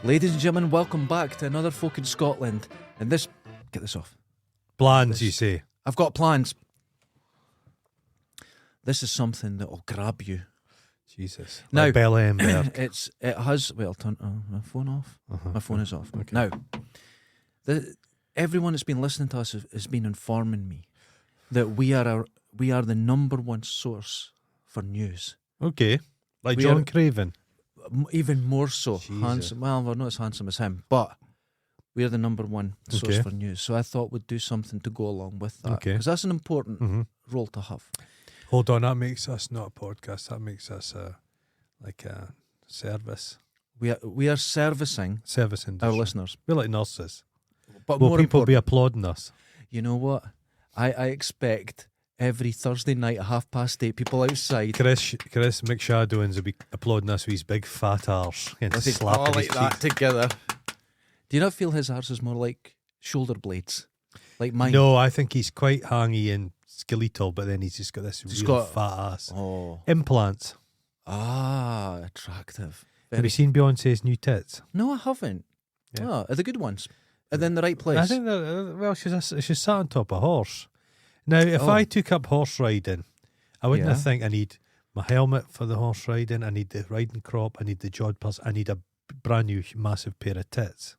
Ladies and gentlemen, welcome back to another Folk in Scotland. And this, get this off. Plans, you say? I've got plans. This is something that will grab you. Jesus. Now, like Bella Emberg. it has. Well, turn my phone off. My phone is off. Okay. Now, everyone that's been listening to us has been informing me that we are the number one source for news. Okay. Like We John are- Craven. Even more so. Jesus. Handsome. Well, we're not as handsome as him, but we're the number one source Okay. for news. So I thought we'd do something to go along with that. Okay. Because that's an important Mm-hmm. role to have. Hold on, that makes us not a podcast. That makes us like a service. We are servicing Service industry. our listeners. We're like nurses. But Will more people be important, applauding us? you know what? I expect every Thursday night at 8:30, people outside Chris McShadowins will be applauding us with his big fat arse and with his slapping paw his like that cheeks. together. Do you not feel his arse is more like shoulder blades? Like mine? No, I think he's quite hangy and skeletal, but then he's just got this He's real got- fat ass. Oh. Implants. Attractive. Have you seen Beyonce's new tits? No, I haven't. Yeah. Oh, are the good ones? Are they in the right place? I think that, well, she's sat on top of a horse. Now, if Oh. I took up horse riding, I wouldn't Yeah. think I need my helmet for the horse riding, I need the riding crop, I need the jodhpurs, I need a brand new massive pair of tits.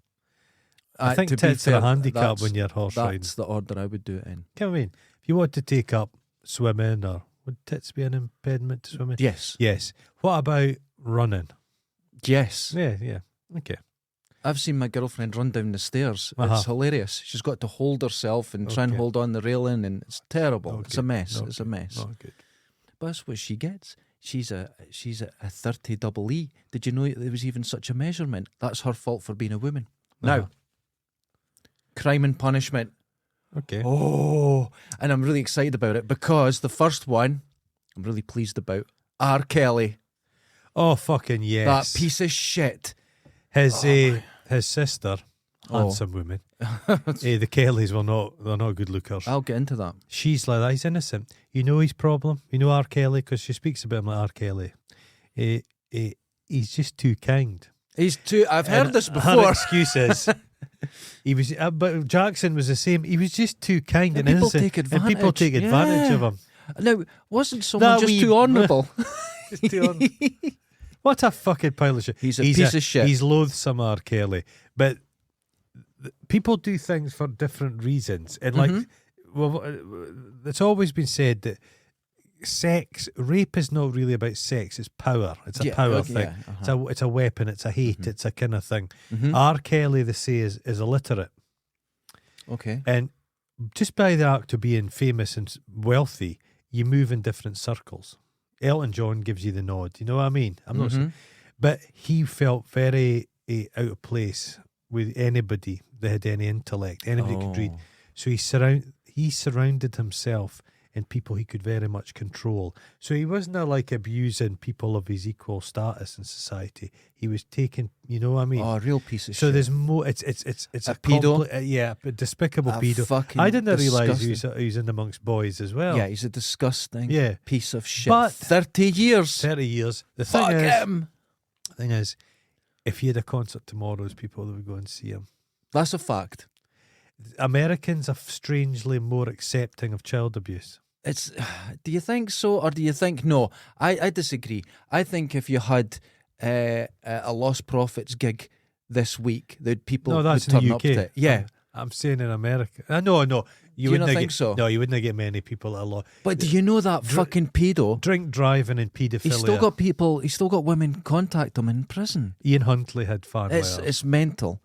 I think to be tits are a fair, handicap that's- when you're horse riding. That's the order I would do it in. You know what I mean? If you want to take up swimming, or would tits be an impediment to swimming? Yes. Yes. What about running? Yes. Yeah. Okay. I've seen my girlfriend run down the stairs. Uh-huh. It's hilarious. She's got to hold herself and try and Okay. hold on the railing, and it's terrible. It's a Okay. mess. No It's a good. mess. Not good. But that's what she gets. She's a 30 double E. Did you know there was even such a measurement? That's her fault for being a woman. Uh-huh. Now, crime and punishment. Okay. Oh, and I'm really excited about it because the first one I'm really pleased about. R. Kelly, Oh, fucking yes. that piece of shit. His sister, Oh. handsome woman. The Kellys they're not good lookers. I'll get into that. She's like that. He's innocent. You know his problem. You know R. Kelly, because she speaks about him like R. Kelly. He's just too kind. He's too. I've heard And this Her before. excuse is he was, but Jackson was the same. He was just too kind and, And people innocent, take and people advantage. take advantage Yeah. of him. Now, wasn't someone That just wee- too honourable? Just too What a fucking pile of shit. He's a piece of shit. He's loathsome, R. Kelly. But people do things for different reasons. And Mm-hmm. well, it's always been said that rape is not really about sex, it's power. It's a Yeah, power okay, thing. yeah, uh-huh. It's a weapon, it's a hate, it's a kind of thing. Mhm. R. Kelly, they say, is illiterate. Okay. And just by the act of being famous and wealthy, you move in different circles. Elton John gives you the nod. You know what I mean? I'm not saying, but he felt very out of place with anybody that had any intellect, anybody who could read. Oh. So he surrounded himself in people he could very much control. So he wasn't like abusing people of his equal status in society. He was taking, you know what I mean? Oh, a real piece of So shit. there's more. It's A pedo? yeah, a despicable A pedo. fucking I didn't realise disgusting- he was in amongst boys as well. Yeah, he's a disgusting Yeah. piece of shit. But- 30 years. 30 years. The Fuck him. thing is, if he had a concert tomorrow, there's people that would go and see him. That's a fact. Americans are strangely more accepting of child abuse. It's. Do you think so, or do you think no? I disagree. I think if you had a Lost Prophets gig this week, that people No, that's would in turn the up to UK. it. Yeah, I'm saying in America. No. Do you wouldn't not get, think so? No, you wouldn't get many people at a lot. but do you know that fucking pedo? Drink driving and paedophilia. He's still got people. He's still got women contact him in prison. Ian Huntley had fan It's mental.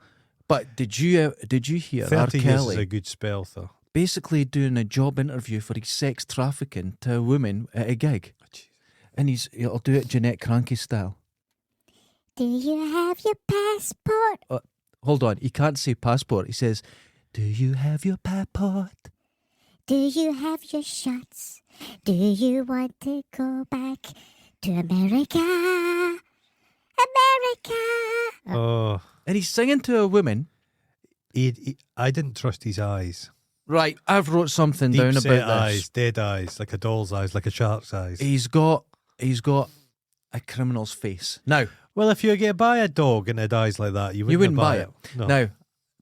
But did you hear R. 30 years is Kelly a good spell, though. basically doing a job interview for his sex trafficking to a woman at a gig? And he'll do it Jeanette Cranky style. Do you have your passport? Hold on, he can't say passport. He says, "Do you have your passport?" Do you have your shots? Do you want to go back to America? America! Oh, And he's singing to a woman. I didn't trust his eyes. Right, I've wrote something Deep down set about eyes, this. dead eyes, like a doll's eyes, like a shark's eyes. He's got a criminal's face. Now, Well, if you get by a dog and it dies like that, you wouldn't wouldn't, buy it. No. Now,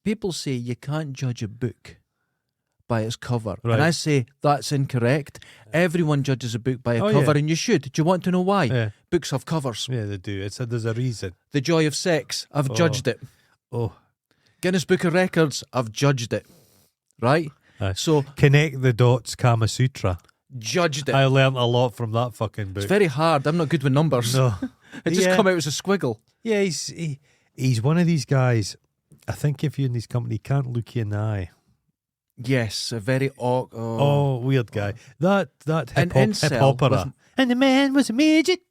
people say you can't judge a book by its cover. Right. And I say that's incorrect. Everyone judges a book by a Oh, cover, yeah. and you should. Do you want to know why? Yeah. Books have covers. Yeah, they do. There's a reason. The Joy of Sex, I've judged it. Oh, Guinness Book of Records, I've judged it. Right? Aye. So, Connect the Dots Kama Sutra. judged it. I learnt a lot from that fucking book. It's very hard. I'm not good with numbers. No. It just Yeah. come out as a squiggle. Yeah, he's one of these guys. I think if you're in his company, he can't look you in the eye. Yes, a very awkward. Oh, weird guy. That And hip Incel opera. wasn't- And the man was a midget.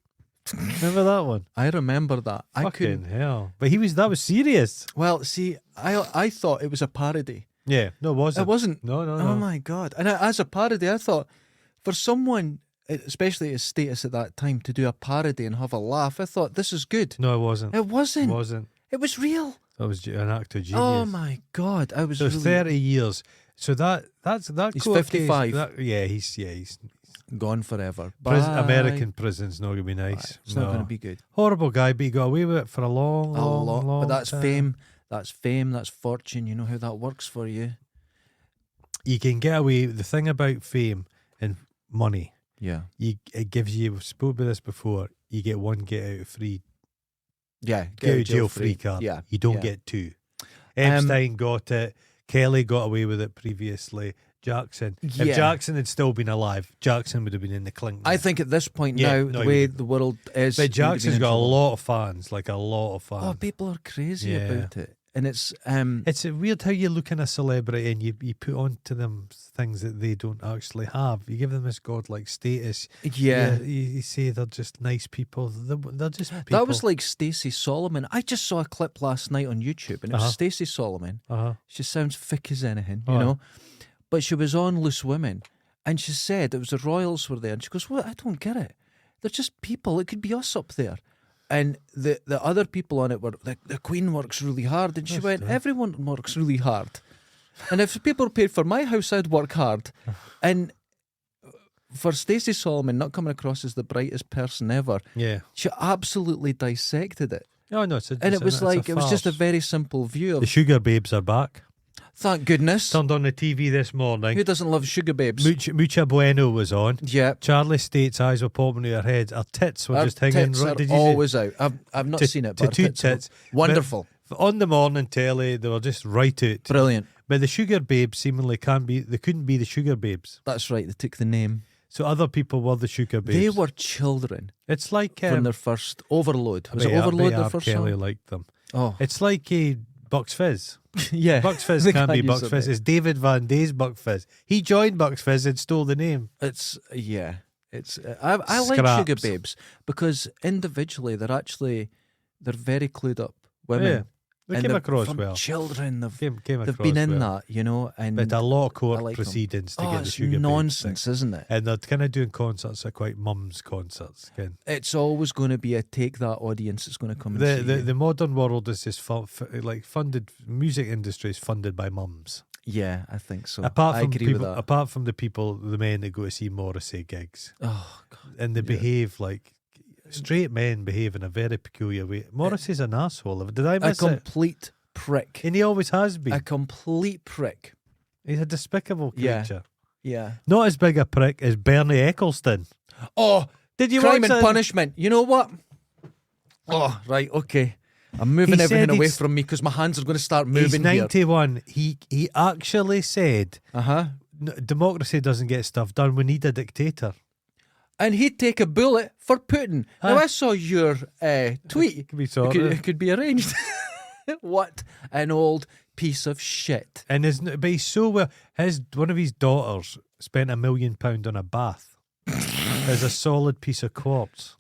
Remember that one? I remember that. I Fucking couldn't. hell. But that was serious. Well, see, I thought it was a parody. Yeah. No, it wasn't. It wasn't. No. Oh my God. And as a parody, I thought for someone, especially his status at that time, to do a parody and have a laugh, I thought this is good. No, it wasn't. It wasn't. It wasn't. It was real. That was an act of genius. Oh my God. I was So really 30 years. So that He's court case- 55. he's gone forever. American prison's not gonna be Bye. nice. It's not going to be good. Horrible guy, but he got away with it for a long, A long, lot. long But that's time. fame. That's fame. That's fortune. You know how that works for you. You can get away. The thing about fame and money, Yeah. it gives you. We've spoke about this before. You get one get out of free, Yeah. get out of jail free card. Yeah. You don't yeah. get two. Epstein got it. Kelly got away with it previously. Jackson. Yeah. If Jackson had still been alive, Jackson would have been in the clink. I think at this point Yeah, now, no, the he way would- the world is, But he would have been Jackson's in got a trouble. lot of fans, like a lot of fans. Oh, people are crazy Yeah. about it, and it's It's weird how you look in a celebrity and you put onto them things that they don't actually have. You give them this godlike status. yeah. You say they're just nice people. They're just people. That was like Stacey Solomon. I just saw a clip last night on YouTube, and it was Uh-huh. Stacey Solomon. Uh-huh. She sounds thick as anything, you Oh. know. But she was on Loose Women, and she said it was the royals were there, and she goes, "Well, I don't get it. They're just people. It could be us up there." And the other people on it were the Queen works really hard, and she That's went, right. "Everyone works really hard, and if people paid for my house, I'd work hard." And for Stacey Solomon not coming across as the brightest person ever, Yeah. she absolutely dissected it. Oh no, And it was like, it was just a very simple view The of, Sugar Babes are back. thank goodness. Turned on the TV this morning. Who doesn't love Sugar Babes? Mucha Bueno was on. Yeah. Charlie State's eyes were popping to her head. Her tits were Our just hanging tits right. are Did you see? always out. I've not seen it, but our Tattooed tits are tits. wonderful. On the morning telly, they were just right out. Brilliant. But the Sugar Babes seemingly they couldn't be the Sugar Babes. That's right, they took the name. So other people were the Sugar Babes. They were children It's like from their first Overload. Was it I bet Overload their R. first Kelly song? liked them. Oh, It's like a Bucks Fizz. yeah. Bucks Fizz They can't be use Bucks it, Fizz. mate. It's David Van Day's Bucks Fizz. He joined Bucks Fizz and stole the name. It's, yeah. It's I like Sugar Scraps. Babes because individually they're very clued up women. Yeah, they And came they're across from well. children. Came They've across been in well. that, you know, and But a lot of court I like them. proceedings to oh, get the it's Sugar Babes nonsense, thing. isn't it? And they're kind of doing concerts that are quite mums concerts. Ken. It's always going to be a take that audience that's going to come and see you. The modern world is just funded. Music industry is funded by mums. Yeah, I think so. Apart I from agree people, with that. apart from the men that go to see Morrissey gigs, Oh, God. and they behave like straight men behave in a very peculiar way. Morrissey's an asshole. Did I A miss it? complete prick. And he always has been. A complete prick. He's a despicable Yeah. creature. Yeah. Not as big a prick as Bernie Eccleston. Oh, Did you crime watch and that? punishment. You know what? Oh, right, okay. I'm moving He everything said away he's- from me because my hands are going to start He's moving here. 91. He actually said, Uh-huh. democracy doesn't get stuff done. We need a dictator. And he'd take a bullet for Putin. Now, Huh? I saw your tweet. Could be It sorted. could be arranged. What an old piece of shit. And but he's so well. One of his daughters spent £1 million on a bath. As a solid piece of quartz.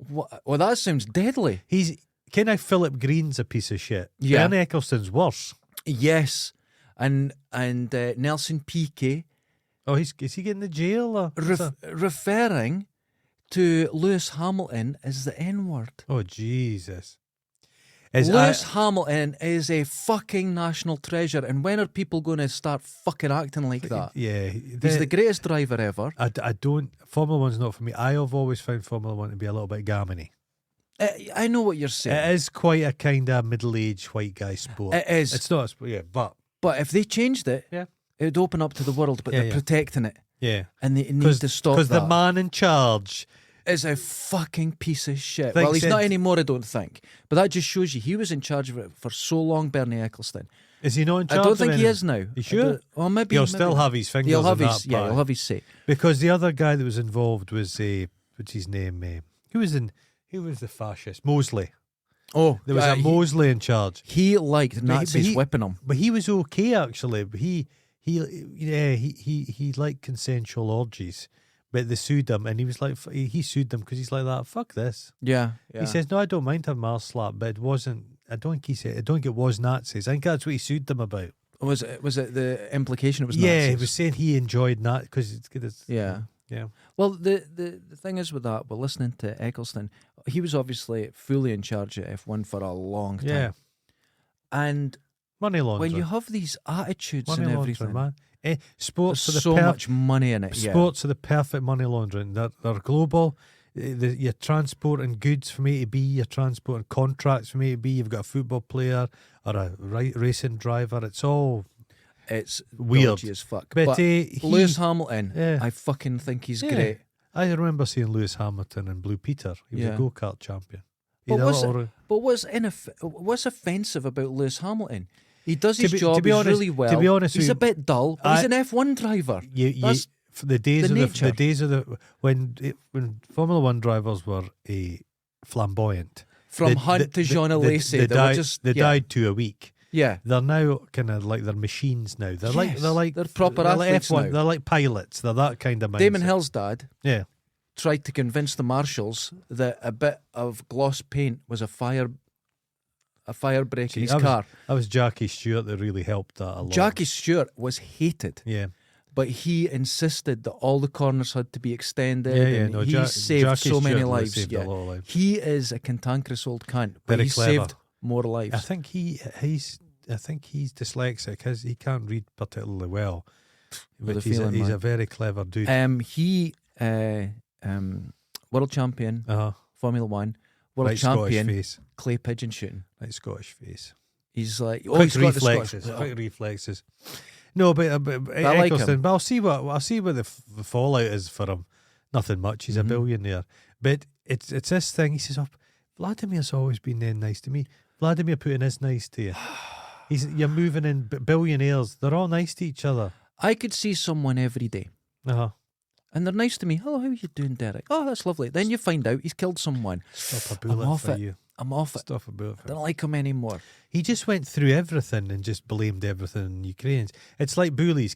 What? Well, that sounds deadly. He's kind of Philip Green's a piece of shit. Yeah. Bernie Eccleston's worse. Yes. And Nelson Piquet Oh, is he getting the jail? Or what's that? referring to Lewis Hamilton as the N-word. Oh, Jesus. Lewis Hamilton is a fucking national treasure, and when are people going to start fucking acting like that? Yeah, He's the greatest driver ever. I don't. Formula One's not for me. I have always found Formula One to be a little bit gammony. I know what you're saying. It is quite a kind of middle-aged white guy sport. It is. It's not a sport, yeah, but But if they changed it, Yeah. it would open up to the world. But Yeah, they're yeah. protecting it, yeah, and they need to stop because that. the man in charge. Is a fucking piece of shit. Thanks, Well, he's Ed. not anymore, I don't think. But that just shows you he was in charge of it for so long, Bernie Ecclestone. Is he not in charge? I don't of think he anything? is now. You sure? Well, maybe He'll maybe still not. have his fingers He'll have in his that yeah. pie. He'll have his say. Because the other guy that was involved was what's his name? Who was the fascist? Mosley. Oh, There was a Mosley in charge. He liked Nazis he- whipping him. But he was okay actually. But he liked consensual orgies. But they sued him, and he was like, he sued them because he's like that. Fuck this. Yeah. He says, no, I don't mind having Mars slap, but it wasn't. I don't think he said. I don't think it was Nazis. I think that's what he sued them about. Was it the implication? It was Yeah, Nazis? he was saying he enjoyed that because it's good. Yeah. Yeah. Well, the thing is with that, we're listening to Ecclestone. He was obviously fully in charge of F1 for a long time. Yeah. And Money laundering. when you have these attitudes money and laundering, everything, man. there's Sports are the so much money in it. Yeah. Sports are the perfect money laundering. They're global. You're transporting goods from A to B. You're transporting contracts from A to B. You've got a football player or a racing driver. It's all It's weird dodgy as fuck. But, Lewis Hamilton, Yeah. I fucking think he's Yeah. great. I remember seeing Lewis Hamilton in Blue Peter. He was Yeah. a go-kart champion. He But had a was little- But what's offensive about Lewis Hamilton? He does To his be- job to be honest- really well. to be honest he's with a you, bit dull, but he's I- an F1 driver. That's for the days the of nature. the days of the when Formula One drivers were flamboyant. From They- Hunt to they- Jean they- Alesi. they They were died- just they yeah. died 2 a week. Yeah. They're now kind of like they're machines now. They're Yes, like they're proper they're like athletes F1. now. They're like pilots. They're that kind of mindset. Damon Hill's dad Yeah. tried to convince the marshals that a bit of gloss paint was a fire break in his car. That was Jackie Stewart that really helped that a lot. Jackie Stewart was hated, Yeah. but he insisted that all the corners had to be extended. Yeah, yeah. and No, he saved Jackie so many Stewart lives. saved Yeah. a lot of lives. He is a cantankerous old cunt, but Very he clever. saved more lives. I think he's dyslexic. He can't read particularly well. With But a he's feeling, he's man. a very clever dude. He world champion, Formula One, world Right Scottish champion, face. clay pigeon shooting. Right Scottish face. He's like, Quick he's got the reflexes. Scottish. Quick reflexes. No, but I like Ecclestone. him. But I'll see what the fallout is for him. Nothing much. He's a Mhm. billionaire. But it's this thing. He says, "Oh, Vladimir's always been nice to me. Vladimir Putin is nice to you. You're moving in billionaires. They're all nice to each other. I could see someone every day, Uh-huh. and they're nice to me. Hello, how are you doing, Derek? Oh, that's lovely. Then you find out he's killed someone. Stop a I'm bullet off for it. you. I'm off it. Stop a bullet I for don't you. like him anymore. He just went through everything and just blamed everything on Ukrainians. It's like bullies.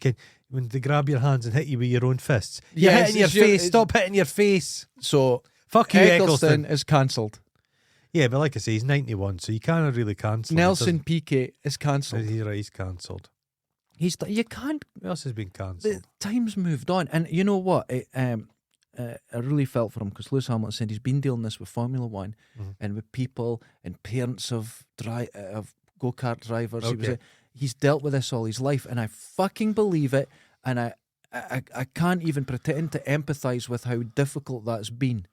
When they grab your hands and hit you with your own fists. You're Yes, hitting your it's your- face. it's- Stop hitting your face. So Fuck you, Ecclestone Ecclestone. is cancelled. Yeah, but like I say, he's 91, so you can't really cancel him. Nelson Piquet is It cancelled. doesn't- He's cancelled. You can't. Who else has been The cancelled? time's moved on, and you know what? I really felt for him because Lewis Hamilton said he's been dealing this with Formula One Mhm. and with people and parents of go kart drivers. Okay. He's dealt with this all his life, and I fucking believe it. And I can't even pretend to empathise with how difficult that's been.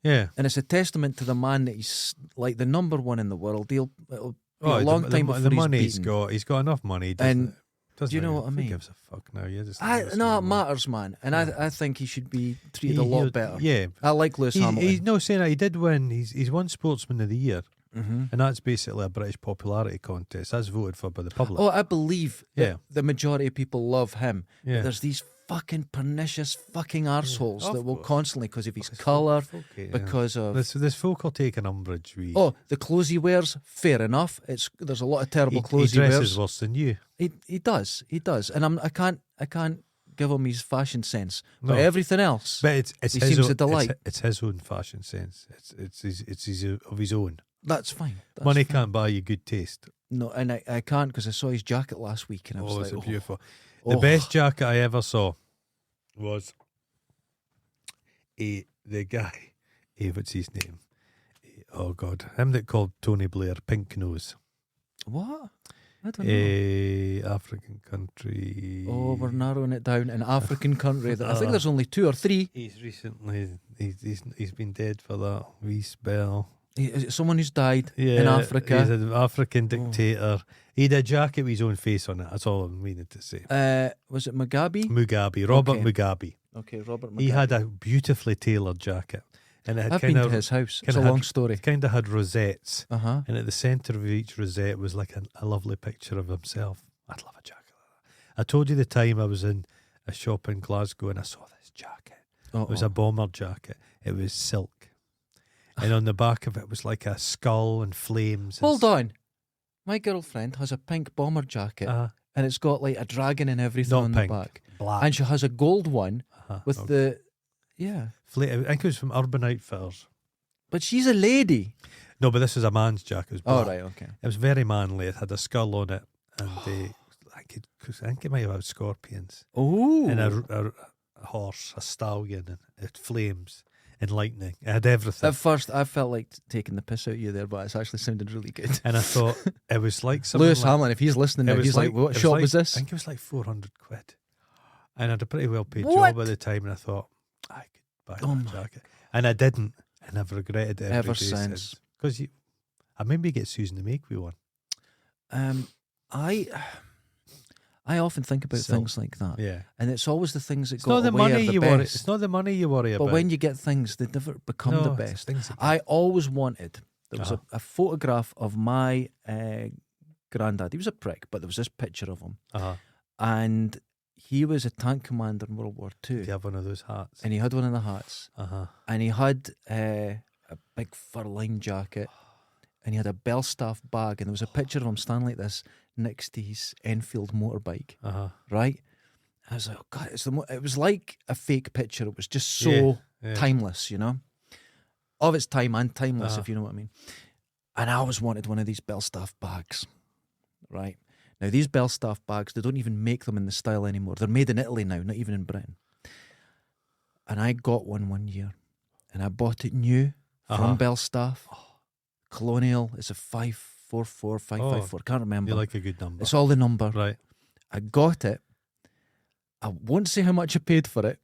Yeah. And it's a testament to the man that he's like the number one in the world. It'll be a long time before the he's money he's beaten. He's got enough money. He And doesn't do you know really- what I mean? Who gives a fuck now? You just No, it matters, man. And I think he should be treated a lot better. Yeah. I like Lewis Hamilton. He's no saying that he did win. He's won Sportsman of the Year, Mm-hmm. and that's basically a British popularity contest. That's voted for by the public. Oh, I believe that Yeah. the majority of people love him. yeah. But there's these fucking pernicious fucking arseholes Of that will course. constantly, because of his Because colour, folk- yeah. because of This folk are taking umbrage. oh, the clothes he wears. Fair enough. There's a lot of terrible he clothes he dresses wears. worse than you. He does, and I can't give him his fashion sense. No. But everything else, But it's He his seems own, to delight. It's his own fashion sense. It's his of his own. that's fine. That's Money fine. can't buy you good taste. No, and I can't because I saw his jacket last week, and I was Oh, like, is it oh, beautiful? oh. The best jacket I ever saw was the guy. What's his name? Oh God, him that called Tony Blair Pink Nose. What? I don't know. African country. Oh, we're narrowing it down. An African country. I think there's only 2 or 3. He's recently he's been dead for that wee spell. Is it someone who's died in Africa? He's an African dictator. He had a jacket with his own face on it. That's all I'm meaning to say. Was it Mugabe? Mugabe, Robert Okay. Mugabe. Okay, Robert Mugabe. He had a beautifully tailored jacket, and it had I've kind been of to his house. It's kinda a had- long story. kind of had rosettes, Uh-huh. and at the centre of each rosette was like a lovely picture of himself. I'd love a jacket like that. I told you the time I was in a shop in Glasgow and I saw this jacket. It was a bomber jacket. It was silk. And on the back of it was like a skull and flames. Hold on. My girlfriend has a pink bomber jacket and it's got like a dragon and everything Not on pink, the back. black. And she has a gold one with okay. the... Yeah. I think it was from Urban Outfitters. But she's a lady. No, but this is a man's jacket. It was black. Oh, right, okay. It was very manly. It had a skull on it. And I think it might have had scorpions. Oh. And a horse, a stallion, and it flames and lightning. It had everything. At first, I felt like taking the piss out of you there, but it's actually sounded really good. And I thought it was like something Lewis like, Hamlin, if he's listening it now, was he's like, what shop was I this? think it was like 400 quid. And I had a pretty well paid What? job at the time, and I thought, I could buy Oh that my jacket. And I didn't, and I've regretted it Ever day since. Because I maybe get Susan to make me one. I often think about Silk. things like that. Yeah. And it's always the things that It's got not the away money are the you best. worry. It's not the money you worry But about. when you get things, they never become the No, it's best. things that I always wanted, there was Uh-huh. a photograph of my granddad. He was a prick, but there was this picture of him. And he was a tank commander in World War Do II. you have one of those hats? And he had one of the hats. And he had a big fur-lined jacket. And he had a Belstaff bag. And there was a picture of him standing like this next to his Enfield motorbike. Right? I was like, oh God, it was like a fake picture. It was just so Yeah. timeless, you know? Of its time and timeless, Uh-huh. if you know what I mean. And I always wanted one of these Belstaff bags, right? Now, these Belstaff bags, they don't even make them in the style anymore. They're made in Italy now, not even in Britain. And I got one year, and I bought it new from Belstaff. Colonial, it's a 544, 554, can't remember. You like a good number. It's all the number. Right. I got it. I won't say how much I paid for it,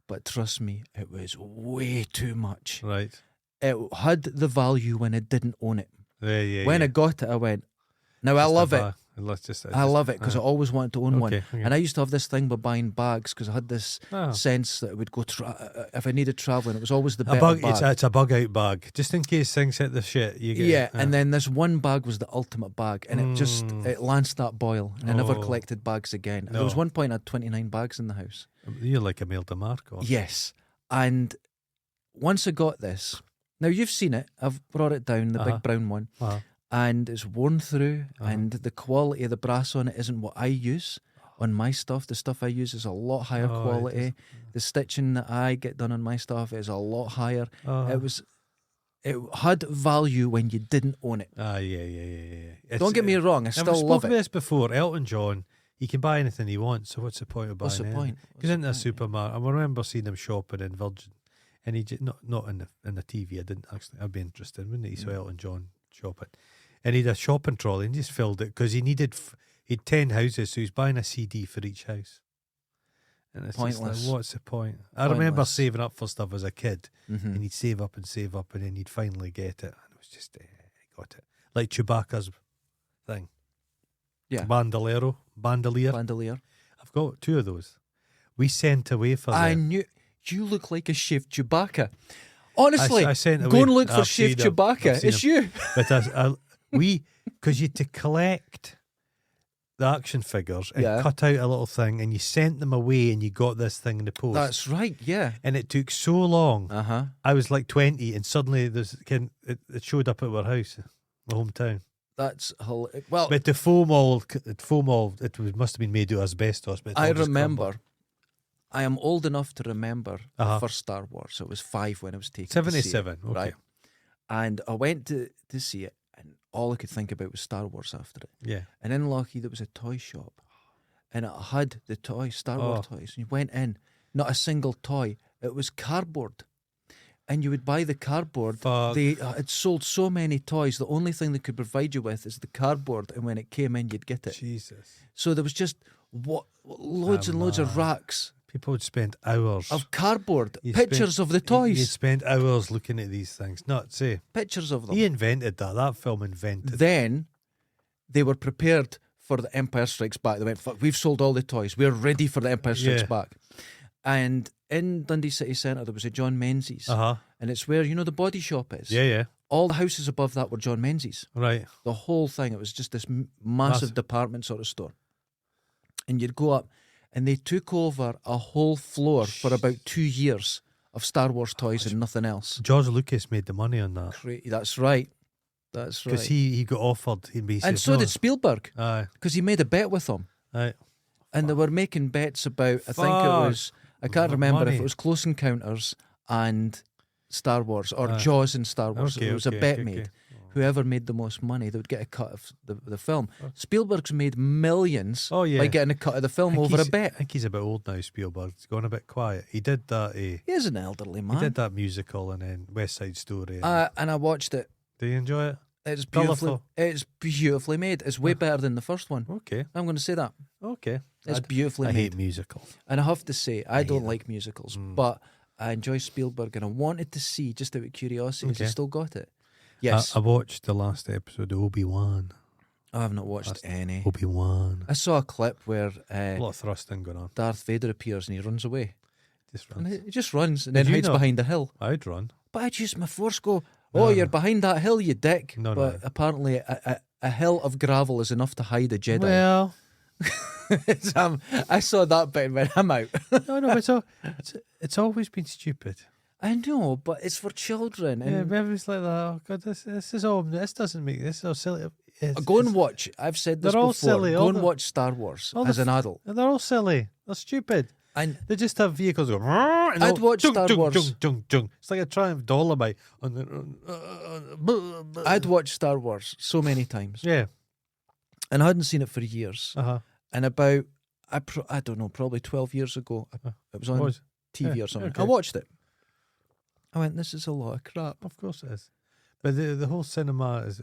but trust me, it was way too much. Right. It had the value when I didn't own it. Yeah. When I got it, I went, now I love it. I love it because I always wanted to own one. Okay. And I used to have this thing by buying bags because I had this sense that it would go, if I needed travelling, it was always the better bag. It's a bug out bag. Just in case things hit the shit, you get Yeah, and then this one bag was the ultimate bag, and it lanced that boil, and I never collected bags again. There was one point I had 29 bags in the house. You're like Emile DeMarco. Yes, and once I got this, now you've seen it, I've brought it down, the big brown one, and it's worn through, and the quality of the brass on it isn't what I use on my stuff. The stuff I use is a lot higher quality. The stitching that I get done on my stuff is a lot higher. It had value when you didn't own it. Yeah. Don't get me wrong, I still love spoken about it. this before. Elton John, he can buy anything he wants. So what's the point of buying? What's the point? He goes into a supermarket. I remember seeing him shopping in Virgin, and he just not in the TV. I didn't actually. I'd be interested, wouldn't he? So Elton John shopping, and he had a shopping trolley and just filled it because he needed. He'd 10 houses, so he's buying a CD for each house. And it's just Pointless. like, what's the point? I remember Pointless. saving up for stuff as a kid, Mm-hmm. and he'd save up, and then he'd finally get it, and it was just got it like Chewbacca's thing. Yeah. Bandolier. Bandolier. I've got 2 of those. We sent away for I them. knew you look like a shaved Chewbacca. Honestly, I sent go away. and look for I've shaved seen 'em. Chewbacca. I've seen It's 'em. you. But because you had to collect the action figures and Yeah. cut out a little thing, and you sent them away, and you got this thing in the post. That's right. Yeah. And it took so long. I I was like 20, and suddenly it showed up at our house, my hometown. That's hilarious. Well, But the foam all, must have been made out of asbestos. But it I all just remember. crumbled. I am old enough to remember Uh-huh. the first Star Wars. So it was 5 when I was taken. to see 77. it, Okay. right? And I went to see it, and all I could think about was Star Wars after it. Yeah. And in Lockheed, there was a toy shop, and it had the toys, Star Wars toys. And you went in, not a single toy. It was cardboard. and you would buy the cardboard. Fuck. They had sold so many toys. The only thing they could provide you with is the cardboard, and when it came in, you'd get it. Jesus. So there was just loads and loads of racks People would spend hours. of cardboard, You'd pictures of the toys, You'd spend hours looking at these things. Not say. pictures of them. He invented that. That film invented. Then they were prepared for the Empire Strikes Back. They went, fuck, we've sold all the toys. We're ready for the Empire Strikes Yeah. Back. And in Dundee City Centre, there was a John Menzies. Uh-huh. And it's where, you know, the body shop is. Yeah, yeah. All the houses above that were John Menzies. Right. The whole thing. It was just this massive Massive. department sort of store. And you'd go up, and they took over a whole floor for about 2 years of Star Wars toys and nothing else. George Lucas made the money on that. That's right. That's right. Because he got offered. He said, And so no. did Spielberg, Aye. because he made a bet with them. Aye. And they were making bets about, I think it Fuck. was, I can't remember if Money. it was Close Encounters and Star Wars, or Aye. Jaws and Star Wars. Okay, It was a okay, bet okay, made. okay. Whoever made the most money, they would get a cut of the film. Spielberg's made millions Oh, yeah. by getting a cut of the film over a I bet. think he's a bit old now, Spielberg. He's gone a bit quiet. He did that. He is an elderly He man. did that musical and then West Side Story. And I watched it. Do you enjoy it? It's beautifully, Colourful. it's beautifully made. It's way better than the first one. Okay. I'm going to say that. Okay. It's beautifully I made. hate musicals. And I have to say, I don't them. like musicals, Mm. but I enjoy Spielberg, and I wanted to see, just out of curiosity, has he Okay. still got it? Yes. I watched the last episode of Obi-Wan. I have not watched That's- any. Obi-Wan. I saw a clip where A lot of thrusting going on. Darth Vader appears and he runs away. Just And run. he just runs and Did then you hides not? behind a hill. I'd run. But I'd use my force go, No, you're no. behind that hill, you dick. No, but no. apparently a hill of gravel is enough to hide a Jedi. Well, I saw that bit and went, I'm out. no, but it's always been stupid. I know, but it's for children. Yeah, And everybody's like that. Oh God, this is all. This doesn't make this is all silly. go and watch. I've said this They're all before. silly, Go all and the- watch Star Wars all the as an adult. They're all silly. They're stupid. And They just have vehicles going. And I'd all, watch jung, Star jung, Wars. Jung, jung, jung. It's like a Triumph Dolomite on the. I'd watched Star Wars so many times, Yeah. and I hadn't seen it for years. Uh huh. And about I don't know, probably 12 years ago, it was on TV yeah, or something. okay. I watched it. I went, this is a lot of crap. Of course it is. But the whole cinema's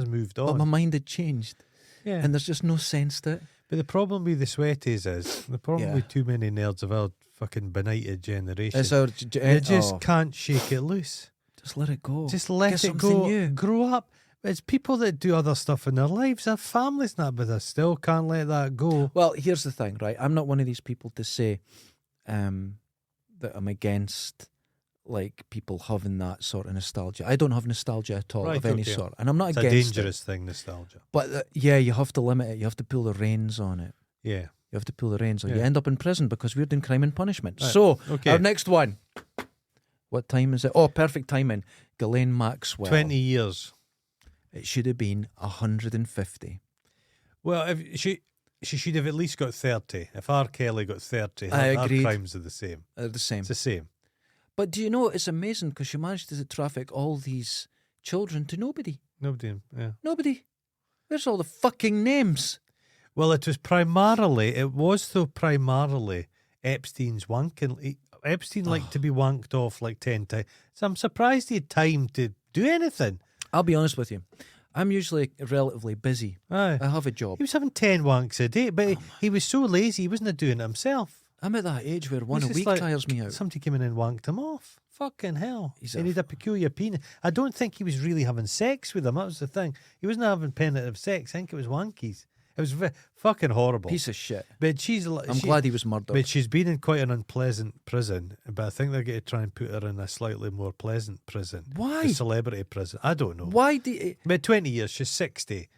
moved But my on. mind had changed, Yeah. and there's just no sense to it. But the problem with the Sweaties is the problem Yeah. with too many nerds of our fucking benighted generation. It's our, They just can't shake it loose. just let it go. Just let Get it something go. new. Grow up. It's people that do other stuff in their lives. Their families not, but they still can't let that go. Well, here's the thing, right? I'm not one of these people to say that I'm against like people having that sort of nostalgia. I don't have nostalgia at all Right, of any okay. sort, and I'm not It's a against it. dangerous thing, nostalgia. But yeah, you have to limit it. You have to pull the reins on it. Yeah. You have to pull the reins on. You Yeah. end up in prison because we're doing crime and punishment. Right. So, Okay. our next one. What time is it? Oh, perfect timing. Ghislaine Maxwell. 20 years. It should have been 150. Well, if she should have at least got 30. If R. Kelly got 30, I her agreed. crimes are the same. They're the same. It's the same. But do you know, it's amazing because she managed to traffic all these children to nobody. Nobody. Yeah. Nobody. Where's all the fucking names? Well, it was primarily Epstein's wanking. Epstein liked to be wanked off like 10 times. So I'm surprised he had time to do anything. I'll be honest with you. I'm usually relatively busy. Aye. I have a job. He was having 10 wanks a day, but he was so lazy he wasn't doing it himself. I'm at that age where one It's a just week like tires me out. Somebody came in and wanked him off. Fucking hell. He's He a- had a peculiar penis. I don't think he was really having sex with him. That was the thing. He wasn't having penetrative sex. I think it was wankies. It was fucking horrible. Piece of shit. But she's. I'm glad he was murdered. But she's been in quite an unpleasant prison. But I think they're going to try and put her in a slightly more pleasant prison. Why? A celebrity prison. I don't know. Why do you... But 20 years, she's 60.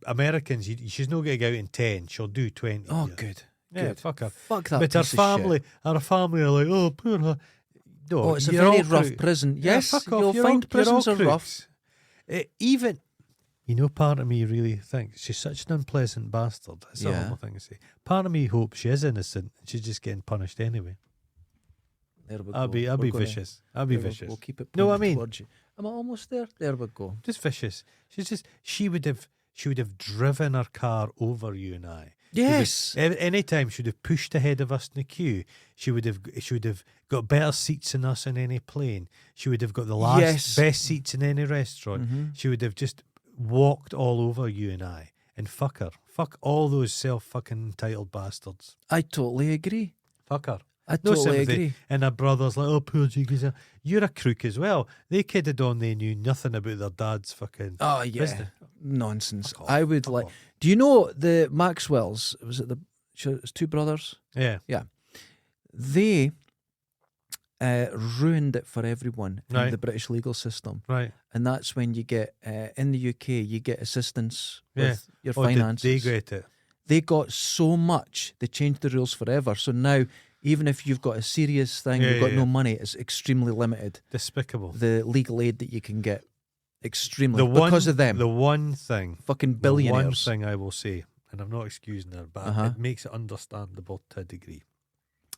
Americans, she's not going to go out in 10. She'll do 20. Oh, years. good. Yeah, Good. fuck her. Fuck that But her piece of shit. family are like, oh, poor her. No, Oh, it's a you're very all rough crook- prison. Yeah, Yes, fuck off. you'll You're find all- you're all prisons are rough. crooks. Even, part of me really thinks she's such an unpleasant bastard. That's the Yeah. normal thing to say. Part of me hopes she is innocent and she's just getting punished anyway. There we go. I'll be We're gonna- vicious. I'll be there we- vicious. We'll keep it No, I pointed mean- towards you. Am I almost there? There we go. Just vicious. She would have she would have driven her car over you and I. Yes. Any time she would have pushed ahead of us in the queue. She would have got better seats than us in any plane. She would have got the best seats in any restaurant. She would have just walked all over you and I. And fuck her. Fuck all those self-fucking entitled bastards. I totally agree. Fuck her. I No totally sympathy. agree. And her brother's like, oh, poor Jiggy. You're a crook as well. They kidded on they knew nothing about their dad's fucking Oh, yeah. business. Nonsense. Fuck off, I would fuck like. off. Do you know the Maxwells? Was it it's two brothers? Yeah. They ruined it for everyone in Right. the British legal system. Right. And that's when you get, in the UK, you get assistance Yeah. with your Oh, did finances. they get it? They got so much, they changed the rules forever. So now, even if you've got a serious thing, Yeah, you've got yeah, no yeah. money, it's extremely limited. Despicable. The legal aid that you can get, extremely, because of them. The one thing, Fucking the one billionaires. thing I will say, and I'm not excusing her, but Uh-huh. it makes it understandable to a degree.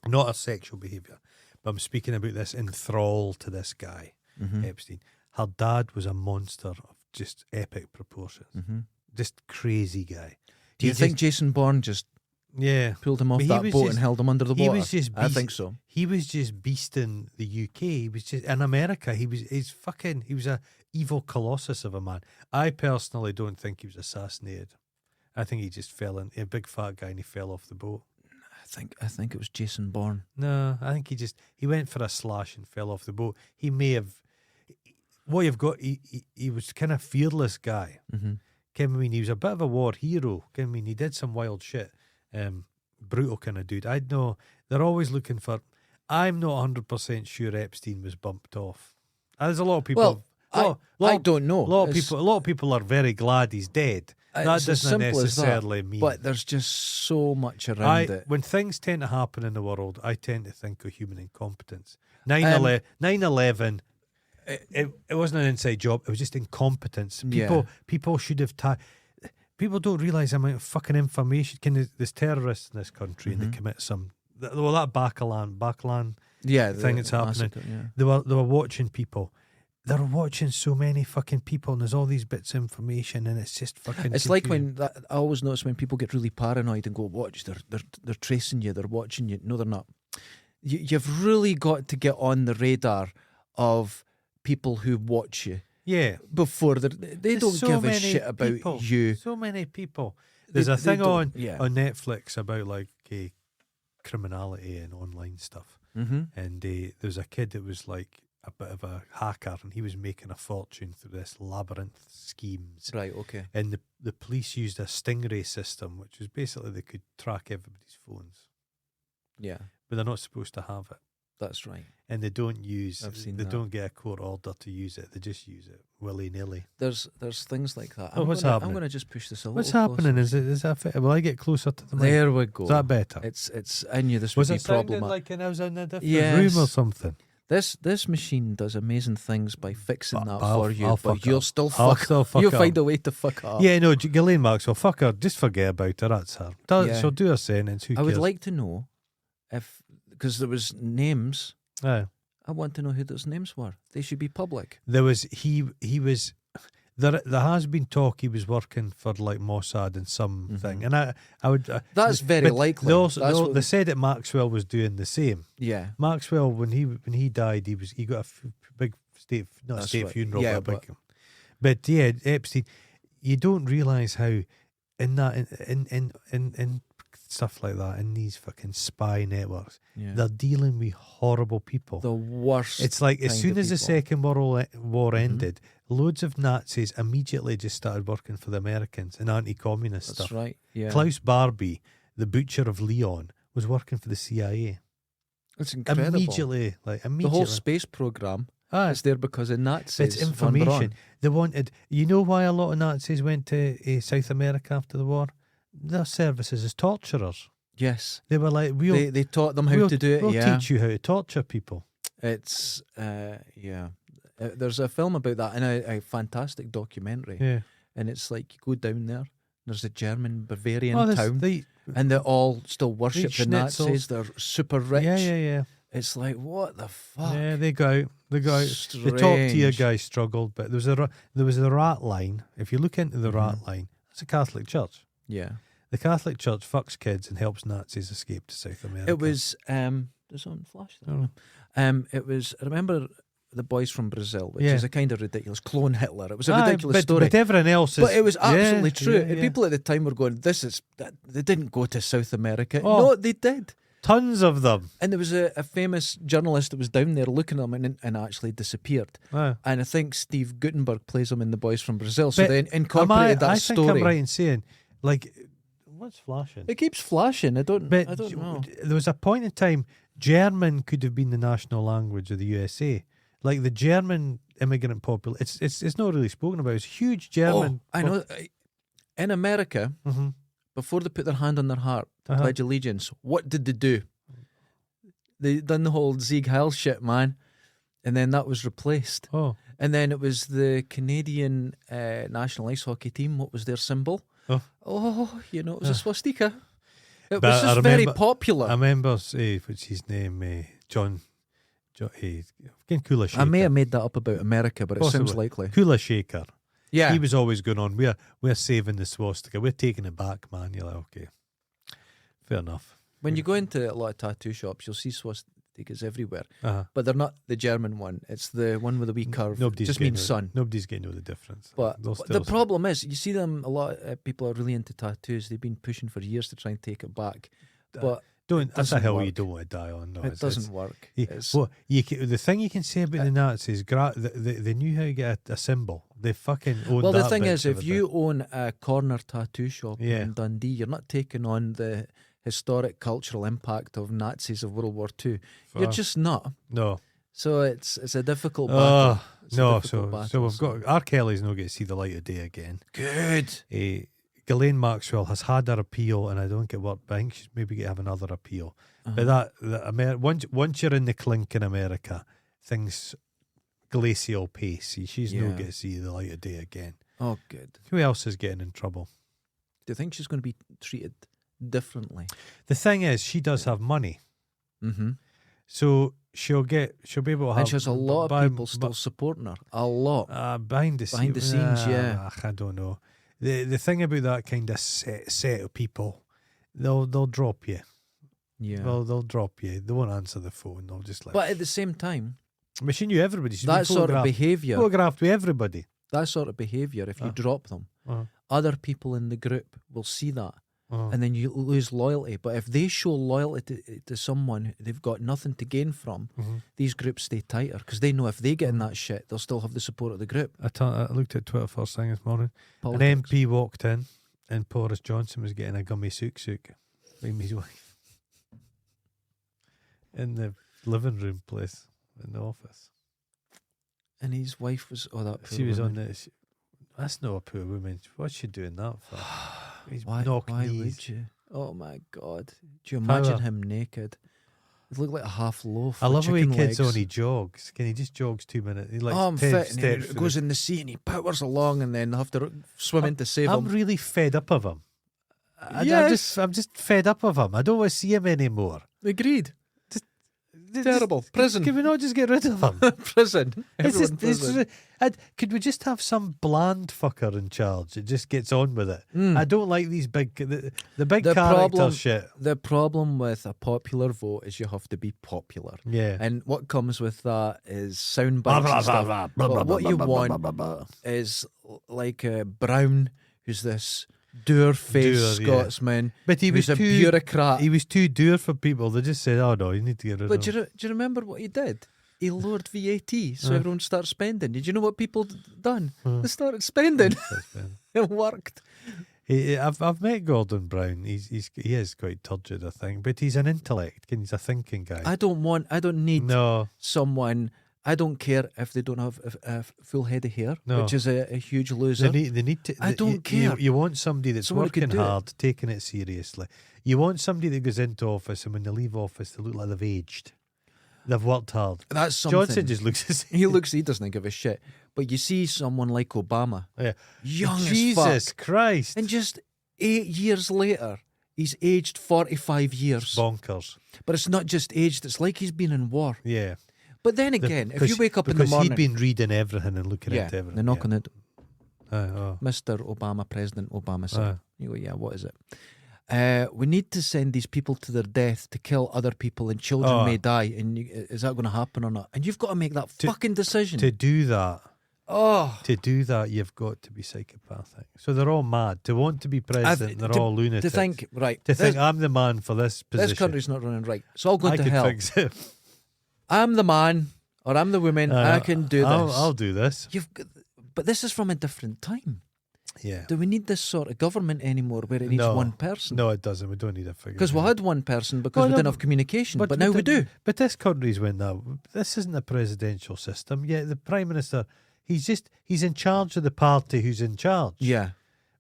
Not her sexual behaviour, but I'm speaking about this enthrall to this guy, Mhm. Epstein. Her dad was a monster of just epic proportions. Mhm. Just crazy guy. Do you He think just- Jason Bourne just Yeah. pulled him off But he that was boat just- and held him under the he water? was just I beast- think so. He was just beasting the UK. He was just in America. He was a evil colossus of a man. I personally don't think he was assassinated. I think he just fell in, a big fat guy, and he fell off the boat. I think it was Jason Bourne. No, I think he went for a slash and fell off the boat. He may have. What you've got, he was kind of fearless guy. Mm-hmm. I mean, he was a bit of a war hero. I mean, he did some wild shit. Brutal kind of dude. I know they're always looking for. I'm not 100% sure Epstein was bumped off. There's a lot of people. Well, I don't know. A lot It's- of people are very glad he's dead. That it's as doesn't simple as that, necessarily mean. But there's just so much around it. When things tend to happen in the world, I tend to think of human incompetence. 9/11. It wasn't an inside job. It was just incompetence. People should have. People don't realise the amount of fucking information. There's terrorists in this country and they commit some. Well, that Bakalan Yeah, thing that's happening. massacre, yeah. They were watching people. They're watching so many fucking people, and there's all these bits of information, and it's just fucking. It's like confusing. I always notice when people get really paranoid and go, "Watch, they're tracing you, they're watching you." No, they're not. You've really got to get on the radar of people who watch you Yeah, before they There's don't so give a many shit about people. you. So many people. There's a They thing don't- on yeah. Netflix about like criminality and online stuff, Mm-hmm. and there was a kid that was like a bit of a hacker, and he was making a fortune through this labyrinth schemes. Right. Okay. And the police used a Stingray system, which was basically they could track everybody's phones, Yeah, but they're not supposed to have it, that's right. and they don't use. I've seen they that. don't get a court order to use it. They just use it willy nilly. There's things like that. Oh, what's I'm happening? going to just push this a What's little happening? Is that fit? Will I get closer to the mic? There we go. Is that better? It's. I knew this Was would it be sounding problematic. like I was in a different Yes. room or something? This machine does amazing things by fixing that I'll- for you, I'll but fuck you'll up. still I'll fuck. still fuck You'll up. find a way to fuck up. Yeah, no, Ghislaine Maxwell, fuck her. Just forget about her. That's her. Yeah. She'll do her sentence. Who I would cares? like to know if, because there was names. Aye. I want to know who those names were. They should be public. There was he was there has been talk he was working for like Mossad and something, and I would That's very but likely. They also That's they, what- they said that Maxwell was doing the same. Yeah. Maxwell when he died he got a big state not That's state right. funeral Yeah, but a big, but yeah, Epstein, you don't realise how in that in stuff like that, in these fucking spy networks, Yeah. they're dealing with horrible people. The worst. It's like as kind soon of as the people. Second World War ended, loads of Nazis immediately just started working for the Americans and anti-communist That's stuff. right. Yeah. Klaus Barbie, the butcher of Leon, was working for the CIA. It's incredible. Immediately. The whole space program Ah, is there because of Nazis. it's von Braun. information. They wanted. You know why a lot of Nazis went to South America after the war? Their services as torturers. Yes. They were like, They taught them how we'll to do it. We'll Yeah. teach you how to torture people. It's yeah. There's a film about that and a fantastic documentary. Yeah. And it's like you go down there. There's a German Bavarian Oh, town, and they all still worship the schnitzels. Nazis. They're super rich. Yeah. It's like what the fuck. Yeah, they go out. They go out. The top tier Strange. guys struggled, but there was the rat line. If you look into the rat line, It's a Catholic church. Yeah. The Catholic Church fucks kids and helps Nazis escape to South America. It was there's on flash there. Oh. It was, I remember the boys from Brazil, which Yeah. is a kind of ridiculous clone Hitler. It was a ridiculous but, story. But everyone else is. But it was absolutely yeah, true. yeah, And yeah. people at the time were going, they didn't go to South America. Oh. No, they did. Tons of them. And there was a famous journalist that was down there looking at them and actually disappeared. Ah. And I think Steve Gutenberg plays him in The Boys from Brazil. So But they incorporated that I story. think I'm right in saying, like, what's flashing? It keeps flashing. I don't know. There was a point in time German could have been the national language of the USA. Like the German immigrant population, it's not really spoken about. It's huge German. I know. In America, Mm-hmm. before they put their hand on their heart to Uh-huh. pledge allegiance, what did they do? They done the whole Sieg Heil shit, man. And then that was replaced. Oh, And then it was the Canadian national ice hockey team. What was their symbol? Oh. It was a swastika. It But was I just very remember- popular. I remember, what's his name? John Kula Shaker. I may have made that up about America, but it Possibly. sounds likely. Kula Shaker. Yeah. He was always going on. We're saving the swastika. We're taking it back, man. You're like, okay, fair enough. When you go into a lot of tattoo shops, you'll see swastikas everywhere. Uh-huh. But they're not the German one. It's the one with the wee curve. Nobody's just getting means the- sun. Nobody's getting to know the difference. But They'll the still- problem is, you see them, a lot of people are really into tattoos. They've been pushing for years to try and take it back. But Don't. That's a doesn't hill you work. don't want to die on. No, it doesn't work. The thing you can say about the Nazis, they knew how to get a symbol. They fucking owned Well, that the thing bit is, of if it. you own a corner tattoo shop Yeah. in Dundee, you're not taking on the historic cultural impact of Nazis of World War II. You're Fuck. just not. No. So it's a difficult battle. Oh, It's a no. difficult So battle, we've got R. Kelly's not going to see the light of day again. good. Ghislaine Maxwell has had her appeal, and I don't get what. But I think she's maybe going to have another appeal. Uh-huh. But once you're in the clink in America, things glacial pace. She's not Yeah. going to see the light of day again. Oh, good. Who else is getting in trouble? Do you think she's going to be treated differently? The thing is, she does have money, Mm-hmm. so she'll be able to have. And she has a lot of behind- people still supporting her. A lot. behind the Behind the scenes, yeah. I don't know. The thing about that kind of set of people, they'll drop you. Yeah. They'll drop you. They won't answer the phone. They'll just like. But at the same time, I mean, she knew everybody. She's that been sort of photographed- behaviour, photographed with everybody. if you drop them, Uh, other people in the group will see that. uh, And then you lose loyalty. But if they show loyalty to someone they've got nothing to gain from, mhm. these groups stay tighter because they know if they get in that shit, they'll still have the support of the group. I looked at Twitter first thing this morning. Politics. An MP walked in, and Boris Johnson was getting a gummy sook with his wife in the living room place in the office. And his wife was, that poor She was on woman. this. That's not a poor woman. What's she doing that for? He's Why knock would knees. you? Oh my God. Do you imagine Power. him naked? He looked like a half loaf. I with love the way chicken kids legs. on. He jogs. Can he just jogs 2 minutes? He like I'm 10 fit. And steps. he for goes the- in the sea and he powers along and then they have to swim in to save I'm him. really fed up of him. Yes. I'm just fed up of him. I don't want to see him anymore. Agreed. Just- Terrible. Prison. Can we not just get rid of him? Prison. It's Everyone just- prison. could we just have some bland fucker in charge that just gets on with it? Mm. I don't like these big, the big The character problem- shit. The problem with a popular vote is you have to be popular. Yeah. And what comes with that is sound bites and stuff. But what you want is like Brown, who's this dour-faced Dour, yeah. Scotsman, But he was who's a too bureaucrat. He was too dour for people. They just said, "Oh no, you need to get rid But of do him." you remember what he did? He lowered VAT so everyone started spending. Did you know what people done? They started spending. It worked. I've met Gordon Brown. He is quite turgid, I think, but he's an intellect. He's a thinking guy. I don't need No, someone. I don't care if they don't have a full head of hair, No. which is a huge loser. they need to. I don't care. You want somebody that's Someone who can working do it. hard, taking it seriously. You want somebody that goes into office and when they leave office, they look like they've aged. They've worked hard. That's something. Johnson just looks the same. He doesn't give a shit. But you see someone like Obama, Yeah. young Jesus as fuck, Christ. and just 8 years later, he's aged 45 years. Bonkers. But it's not just aged; it's like he's been in war. Yeah. But then again, if you wake up in the because morning, he'd been reading everything and looking yeah, into everything. they knock on the door. Mr. Obama, President Obama said. Aye. You go, yeah, what is it? We need to send these people to their death to kill other people, and children Oh. may die. And is that going to happen or not? And you've got to make that fucking decision. To do that, you've got to be psychopathic. So they're all mad. To want to be president, they're all lunatics. To think, right. To think I'm the man for this position. This country's not running right. It's all going I to could hell. fix it. I'm the man, or I'm the woman. I can do this. I'll do this. But this is from a different time. Yeah. Do we need this sort of government anymore where it needs one person? No, it doesn't. We don't need a figure. Because we had one person because we didn't have communication, but now we do. But this country's went now. This isn't a presidential system. Yeah, the Prime Minister, he's in charge of the party who's in charge. Yeah.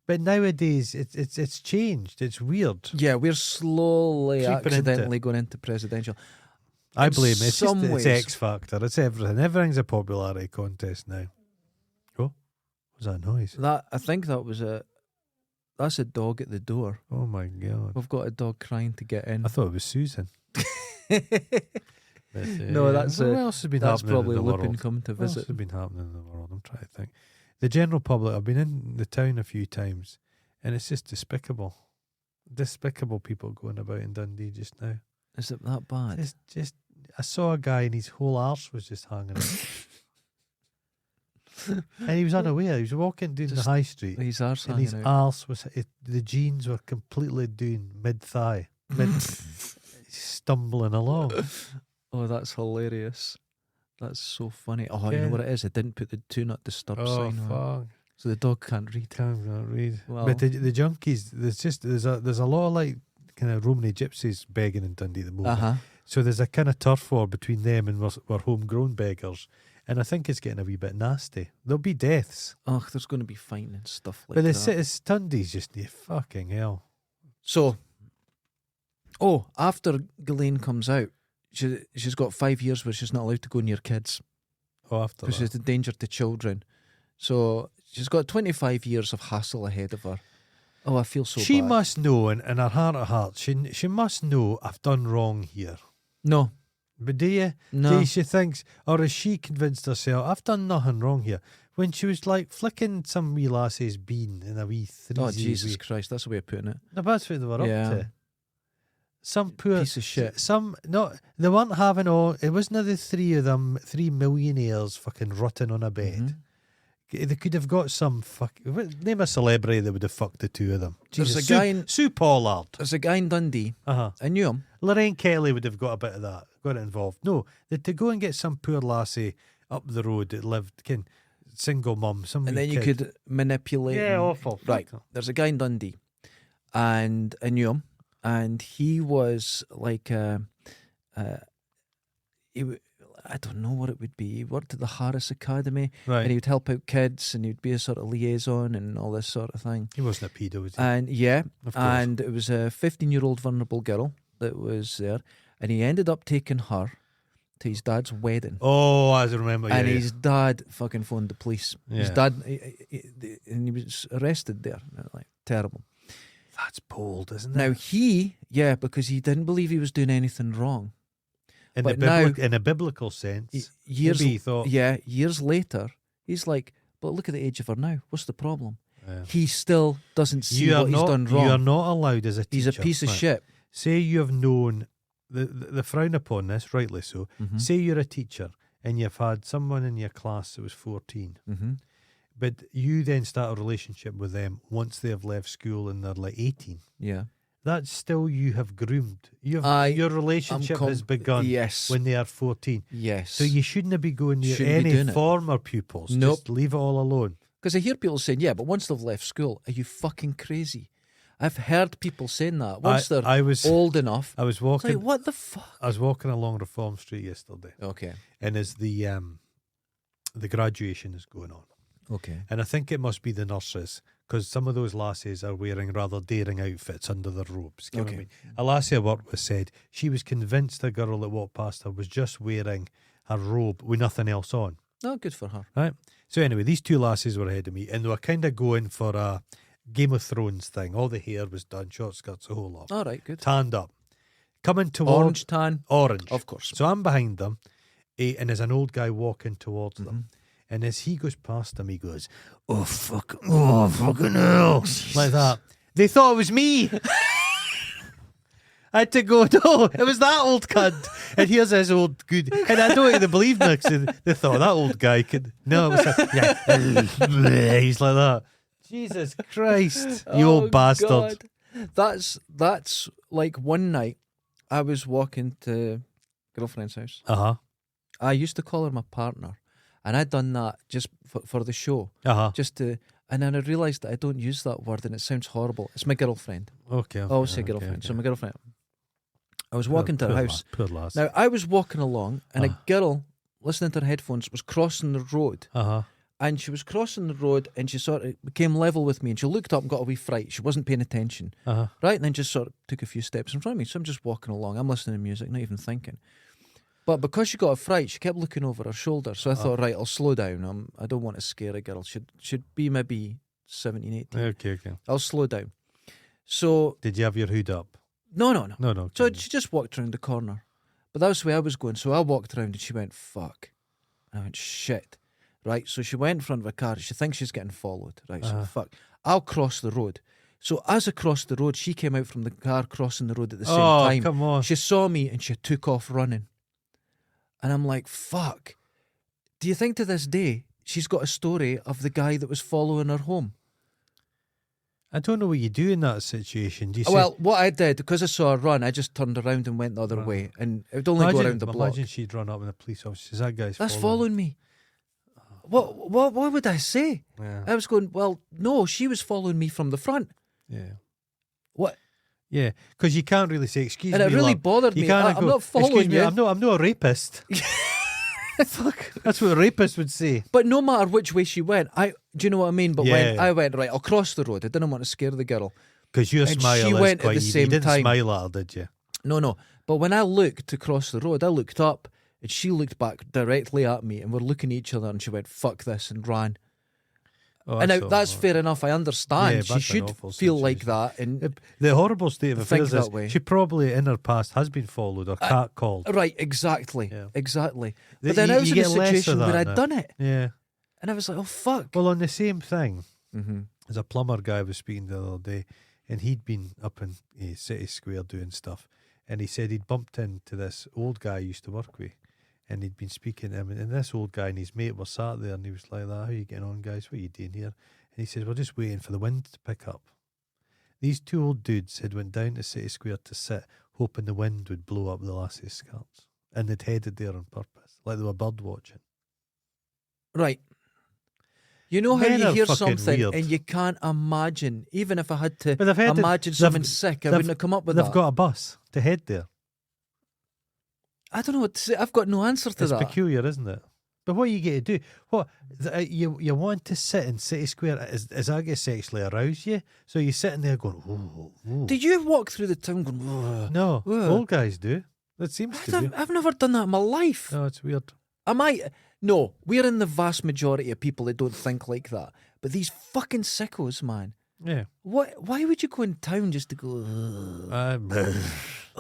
But nowadays it's changed. It's weird. Yeah, we're slowly Creeping accidentally going into presidential. I blame it. It's some just ways. it's X Factor. It's everything. Everything's a popularity contest now. Oh, what's that noise? I think that's a dog at the door. Oh my God. We've got a dog crying to get in. I thought it was Susan. No, that's what else has been that's happening probably in the Lupin world? coming to What else visit. has been happening in the world? I'm trying to think. The general public, I've been in the town a few times, and it's just despicable. Despicable people going about in Dundee just now. Is it that bad? Just I saw a guy and his whole arse was just hanging out. And he was unaware. He was walking down the Just high street, His arse and his hanging out. arse was, the jeans were completely down mid-thigh, stumbling along. Oh, that's hilarious. That's so funny. Oh, you Yeah. know what it is? I didn't put the do not disturb Oh, sign on. fuck. So the dog can't read. Can't read. Well- But the junkies, there's a lot of like kind of Romany gypsies begging in Dundee at the moment. Uh-huh. So there's a kind of turf war between them and we're homegrown beggars, and I think it's getting a wee bit nasty. There'll be deaths, Oh, there's going to be fighting and stuff like but that. it's Dundee's just fucking hell. So, after Ghislaine comes out, she's got 5 years where she's not allowed to go near kids Oh, after because she's that. a danger to children. So she's got 25 years of hassle ahead of her. Oh, I feel so She bad. must know, in her heart of hearts, she must know I've done wrong here. No, But do you? no. She thinks, or has she convinced herself, I've done nothing wrong here? When she was like flicking some wee lass's bean in a wee three. Oh, Jesus Christ, that's the way of putting it. No, that's what they were Yeah. up to. Some poor Piece of shit. they weren't having all. It wasn't the three of them, 3 millionaires fucking rotting on a bed. Mhm. They could have got some name a celebrity that would have fucked the two of them. There's Jesus, a guy in- Sue Pollard. There's a guy in Dundee. Uh-huh. I knew him. Lorraine Kelly would have got a bit of that, got involved. No, to go and get some poor lassie up the road that lived, single mum, some And wee then you kid. could manipulate. Yeah, him. awful. Right. There's a guy in Dundee, and I knew him, and he was like, I don't know what it would be. He worked at the Harris Academy, Right. and he would help out kids, and he'd be a sort of liaison and all this sort of thing. He wasn't a pedo, was he? And yeah, Of course. and it was a 15-year-old vulnerable girl that was there, and he ended up taking her to his dad's wedding. Oh, I remember. And yeah, his dad fucking phoned the police. His Yeah. dad, and he was arrested there. Like, terrible. That's bold, isn't it? Now because he didn't believe he was doing anything wrong. in, but in a biblical sense, Years, maybe he thought, years later, he's like, but look at the age of her now. What's the problem? yeah. He still doesn't see you are what not, he's done You are wrong. not allowed as a teacher. He's a piece of right. shit. Say you have known the frown upon this, rightly so. Mhm. Say you're a teacher and you've had someone in your class that was 14, Mm-hmm. but you then start a relationship with them once they have left school and they're like 18. Yeah. That's still you have groomed. Your I'm relationship has begun Yes. when they are 14. Yes. So you shouldn't be going near Shouldn't be doing any it. former pupils. Nope. Just leave it all alone. Because I hear people saying, yeah, but once they've left school, are you fucking crazy? I've heard people saying that. Once they're I was old enough. I was It's walking. like, what the fuck? I was walking along Reform Street yesterday, Okay. and as the graduation is going on, Okay. and I think it must be the nurses because some of those lasses are wearing rather daring outfits under their robes. You know what I Okay. mean? A lassie I worked with said she was convinced the girl that walked past her was just wearing her robe with nothing else on. Oh, good for her. Right. So anyway, these two lasses were ahead of me, and they were kind of going for a Game of Thrones thing. All the hair was done, short skirts, the whole lot, All right, good. tanned up, coming towards Orange tan, orange. of course. So I'm behind them, and there's an old guy walking towards them, And as he goes past him, he goes, oh, fucking hell. Like that. They thought it was me. I had to go, no, it was that old cunt. And here's his old good. And I don't even believe me, 'cause they thought that old guy could. No, it was yeah. He's like that. Jesus Christ, you old bastard. God. That's like one night I was walking to girlfriend's house. Uh-huh. I used to call her my partner, and I'd done that just for the show, Uh-huh. just to. And then I realised that I don't use that word, and it sounds horrible. It's my girlfriend. Okay. I always say girlfriend. So my girlfriend. I was walking to her house. Poor lass. Now I was walking along, and a girl listening to her headphones was crossing the road. Uh-huh. And she was crossing the road, and she sort of became level with me, and she looked up and got a wee fright. She wasn't paying attention, Uh-huh. right? And then just sort of took a few steps in front of me. So I'm just walking along. I'm listening to music, not even thinking. But because she got a fright, she kept looking over her shoulder. So I thought, right, I'll slow down. I don't want to scare a girl. Should be maybe 17, 18. Okay. I'll slow down. So Did you have your hood up? no. No. So okay. she just walked around the corner. But that was the way I was going. So I walked around, and she went, fuck. And I went, shit. Right, so she went in front of a car. She thinks she's getting followed. Right, so fuck. I'll cross the road. So as I crossed the road, she came out from the car crossing the road at the same time. Come on. She saw me and she took off running. And I'm like, fuck. Do you think to this day she's got a story of the guy that was following her home? I don't know what you do in that situation. Do you say, Well, what I did, because I saw her run, I just turned around and went the other way. And it would only go around the block. Imagine she'd run up and the police officer says, that guy's That's following me. What would I say? Yeah. I was going, well, no, she was following me from the front. Yeah. What? Yeah, because you can't really say, excuse And me, it really love." bothered You me. can't I'm go, not following "Excuse me, you. I'm not a rapist. Fuck. That's what a rapist would say. But no matter which way she went, do you know what I mean? But when Yeah. I went, right, I'll cross the road. I didn't want to scare the girl. Because your And smile she is went at quite the evil. same You didn't time. smile at her, did you? No. But when I looked to cross the road, I looked up and she looked back directly at me and we're looking at each other and she went, fuck this, and ran. Oh, And now, that's awful. fair enough. I understand. Yeah, she that's an should awful feel like situation. that. And The horrible state of Think affairs that is way. she probably in her past has been followed or catcalled. right, exactly. Yeah. Exactly. The- But then you- I was you in a get less of situation where that I'd now. done it. Yeah. And I was like, oh, fuck. Well, on the same thing, Mm-hmm. there's a plumber guy I was speaking to the other day, and he'd been up in City Square doing stuff, and he said he'd bumped into this old guy he used to work with, and he'd been speaking to him, and this old guy and his mate were sat there, and he was like, "How are you getting on, guys? What are you doing here?" And he says, "We're just waiting for the wind to pick up." These two old dudes had went down to City Square to sit, hoping the wind would blow up the lass's skirts, and they'd headed there on purpose, like they were bird watching. Right. You know how Men you are hear fucking something weird. and you can't imagine, even if I had to But they've headed- imagine they've- something sick, I they've- wouldn't have come up with They've that. got a bus to head there. I don't know what to say. I've got no answer to It's that. peculiar, isn't it? But what you get to do? What you want to sit in City Square? Is that going to sexually arouse you? So you're sitting there going, "Ooh, ooh." Did you walk through the town going, "Ugh"? No, Ugh. old guys do. That seems to be. I've never done that in my life. No, it's weird. I might. No, we're in the vast majority of people that don't think like that. But these fucking sickos, man. Yeah. Why would you go in town just to go, "Ugh"? I'm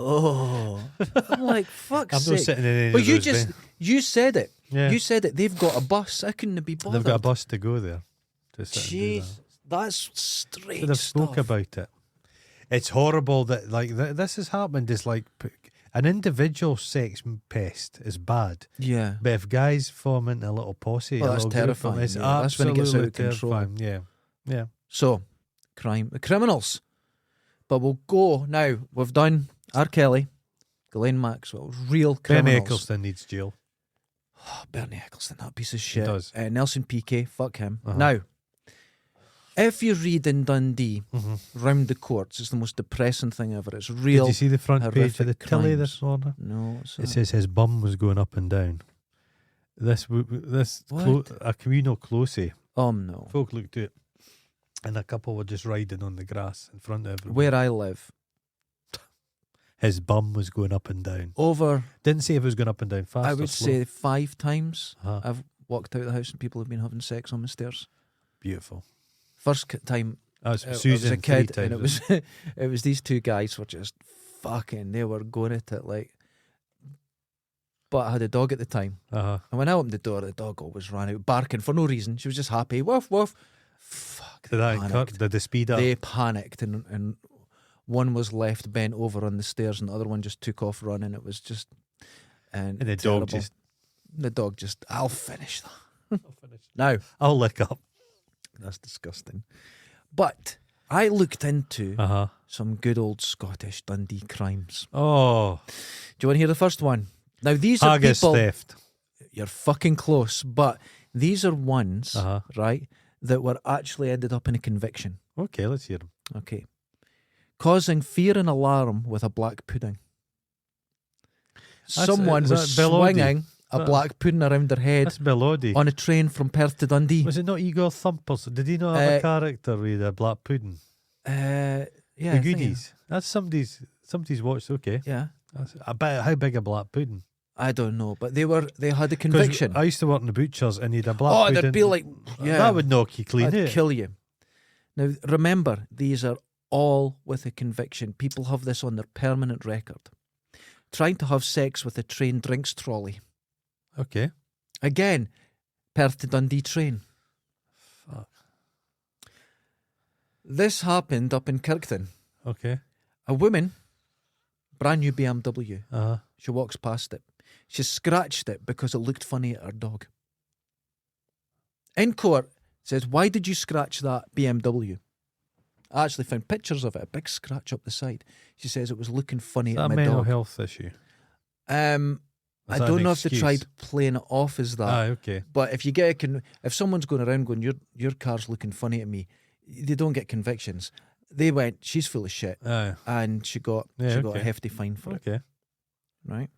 Oh. I'm like, fuck's not sake. sitting in any But of you those just, ben- you said it. Yeah. You said it. They've got a bus. I couldn't be bothered. They've got a bus to go there to sit and do Jeez, that. that's strange So they've stuff. spoke about it. It's horrible that like this has happened. Is like an individual sex pest is bad. Yeah. But if guys form into a little posse, Well, a that's little group of them, terrifying, it's yeah. That's when it gets out of absolutely control. terrifying. Yeah. So, criminals. But we'll go now. We've done R. Kelly, Ghislaine Maxwell, real Ben criminals. Eccleston needs jail. Oh, Bernie Eccleston, that piece of shit. does. Nelson Piquet, fuck him. Uh-huh. Now, if you read in Dundee, round the courts, it's the most depressing thing ever. It's real. Did you see the front page of the horrific Tilly crimes. this morning? No, it's It says his bum was going up and down. What? A communal closey. no. Folk looked at it, and a couple were just riding on the grass in front of everyone. Where I live, His bum was going up and down. over, Didn't say if it was going up and down fast. I or would slow. say 5 times Uh-huh. I've walked out of the house and people have been having sex on the stairs. Beautiful. First time That was I was Susan a kid, 3 and times. it was these two guys were just fucking. They were going at it like but I had a dog at the time. Uh-huh. And when I opened the door, the dog always ran out barking for no reason. She was just happy. Woof, woof. Fuck, Did they that panicked. did the speed up? They panicked, and one was left bent over on the stairs, and the other one just took off running. It was just And the terrible. dog just, The dog just, I'll finish that. Now, I'll lick up. that's disgusting. But I looked into Uh-huh. some good old Scottish Dundee crimes. Oh, Do you want to hear the first one? Now, these are haggis people... theft. You're fucking close, but these are ones, Uh-huh. right, that were actually ended up in a conviction. Okay, let's hear them. Okay. Causing fear and alarm with a black pudding. Someone is was that Bill Oddie? swinging a That- black pudding around their head That's Bill Oddie. on a train from Perth to Dundee. Was it not Igor Thumpers? Did he not have a Uh, character with a black pudding? Yeah, The I think goodies. That's somebody's watched. Okay. Yeah, I bet how big a black pudding? I don't know, but they had a 'Cause conviction. I used to work in the butchers and he had a black Oh, pudding. there'd be like, yeah, That would knock you clean I'd out. kill you. Now, remember, these are all with a conviction. People have this on their permanent record. Trying to have sex with a train drinks trolley. Okay. Again, Perth to Dundee train. Fuck. This happened up in Kirkton. Okay. A woman, brand new BMW, Uh-huh. she walks past it. She scratched it because it looked funny at her dog. In court, says, why did you scratch that BMW? I actually found pictures of it, a big scratch up the side. She says it was looking funny Is at that a my mental dog. health issue? I that don't an know if they excuse? tried playing it off as that. Aye, okay. But if you get if someone's going around going, your car's looking funny at me, they don't get convictions. They went, she's full of shit, Aye. and she got Yeah, a okay. hefty fine for it. Okay. Right?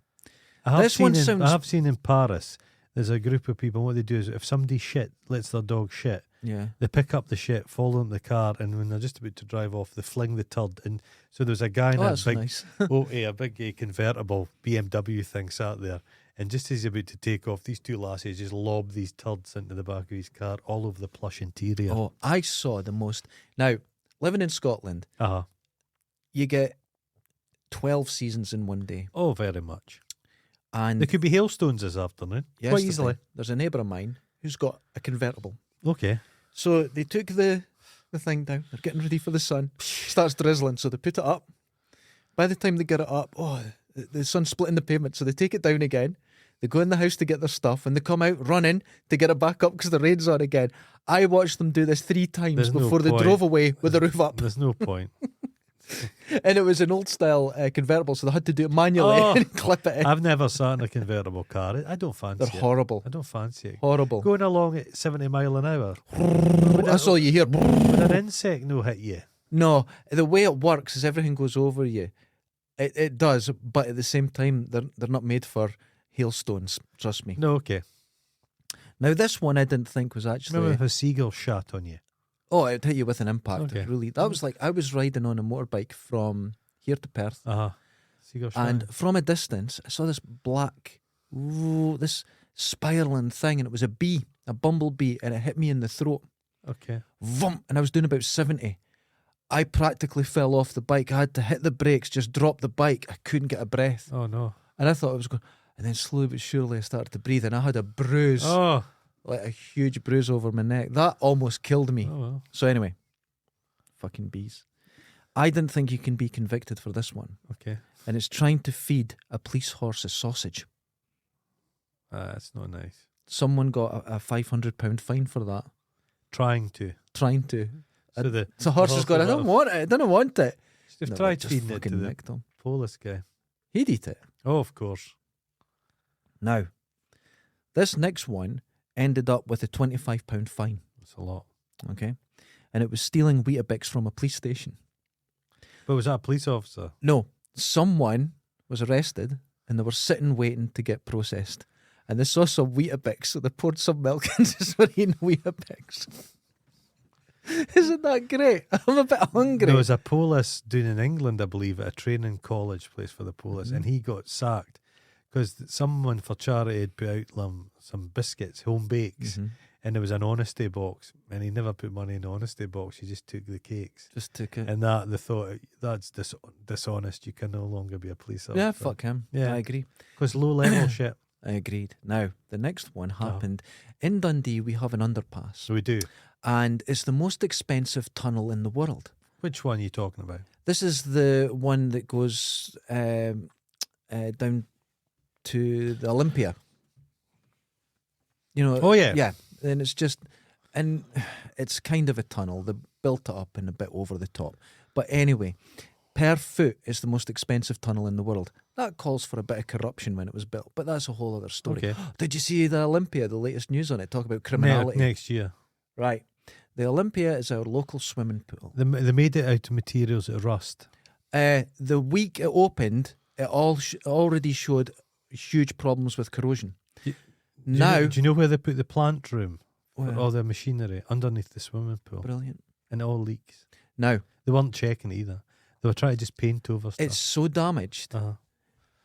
This one I sounds- have seen in Paris, there's a group of people, what they do is if somebody lets their dog shit, Yeah. they pick up the shit, follow into the car, and when they're just about to drive off, they fling the turd. And so there's a guy in Oh, a that's big, nice. a big convertible BMW thing sat there. And just as he's about to take off, these two lassies just lob these turds into the back of his car, all over the plush interior. Oh, I saw the most. Now, living in Scotland, Uh-huh. you get 12 seasons in one day. Oh, very much. And There could be hailstones this afternoon. Quite yesterday, easily. there's a neighbour of mine who's got a convertible. Okay. So they took the thing down. They're getting ready for the sun. Starts drizzling, so they put it up. By the time they get it up, the sun's splitting the pavement, so they take it down again. They go in the house to get their stuff, and they come out running to get it back up because the rain's on again. I watched them do this 3 times There's no before they point. drove away with the roof up. There's no point. And it was an old style convertible, so they had to do it manually Oh. and clip it in. I've never sat in a convertible car. I don't fancy They're it. horrible. I don't fancy it. Horrible. Going along at 70 mile an hour. That's all you hear. Would an insect no hit you? No, the way it works is everything goes over you. It does, but at the same time, they're not made for hailstones. Trust me. No, okay. Now, this one I didn't think was Remember actually. if a seagull shot on you? Oh, it'd hit you with an impact. Okay. It really. That was like I was riding on a motorbike from here to Perth, Uh-huh. Seagull shot and you. from a distance, I saw this black, this spiraling thing, and it was a bee, a bumblebee, and it hit me in the throat. Okay. Vump, and I was doing about 70. I practically fell off the bike. I had to hit the brakes, just drop the bike. I couldn't get a breath. Oh, no. And I thought I was going, and then slowly but surely I started to breathe, and I had a bruise, Oh. like a huge bruise over my neck. That almost killed me. Oh, well. So anyway, fucking bees. I didn't think you can be convicted for this one. Okay. And it's trying to feed a police horse a sausage. That's not nice. Someone got a £500 fine for that. Trying to. Trying to. So the horse has gone, I don't want it. I don't want it. They've No, tried just feeding it fucking to the nicked him. police guy. He'd eat it. Oh, of course. Now, this next one ended up with a £25 fine. That's a lot. Okay. And it was stealing Weetabix from a police station. But was that a police officer? No, someone was arrested and they were sitting waiting to get processed. And they saw some Weetabix, so they poured some milk and just were eating Weetabix. Isn't that great? I'm a bit hungry. There was a police doing in England, I believe, at a training college place for the police, and he got sacked because someone for charity had put out some biscuits, home bakes, Mhm. and there was an honesty box, and he never put money in the honesty box. He just took the cakes, Just took it. and that they thought that's dishonest. You can no longer be a police officer. Yeah, fuck him. Yeah. I agree. because low level shit. I agreed. Now, the next one happened in Dundee. We have an underpass, So we do. and it's the most expensive tunnel in the world. Which one are you talking about? This is the one that goes down to the Olympia. You know. Oh, yeah. Yeah, and it's just, and it's kind of a tunnel. They built it up and a bit over the top. But anyway, per foot, it's the most expensive tunnel in the world. That calls for a bit of corruption when it was built, but that's a whole other story. Okay. Did you see the Olympia? The latest news on it, talk about criminality. Next year. Right. The Olympia is our local swimming pool. They made it out of materials that rust. The week it opened, it already showed huge problems with corrosion. Do Now, you know where they put the plant room for Well, all the machinery? Underneath the swimming pool. brilliant. And it all leaks. Now, They weren't checking it either. They were trying to just paint over stuff. it's so damaged. Uh-huh.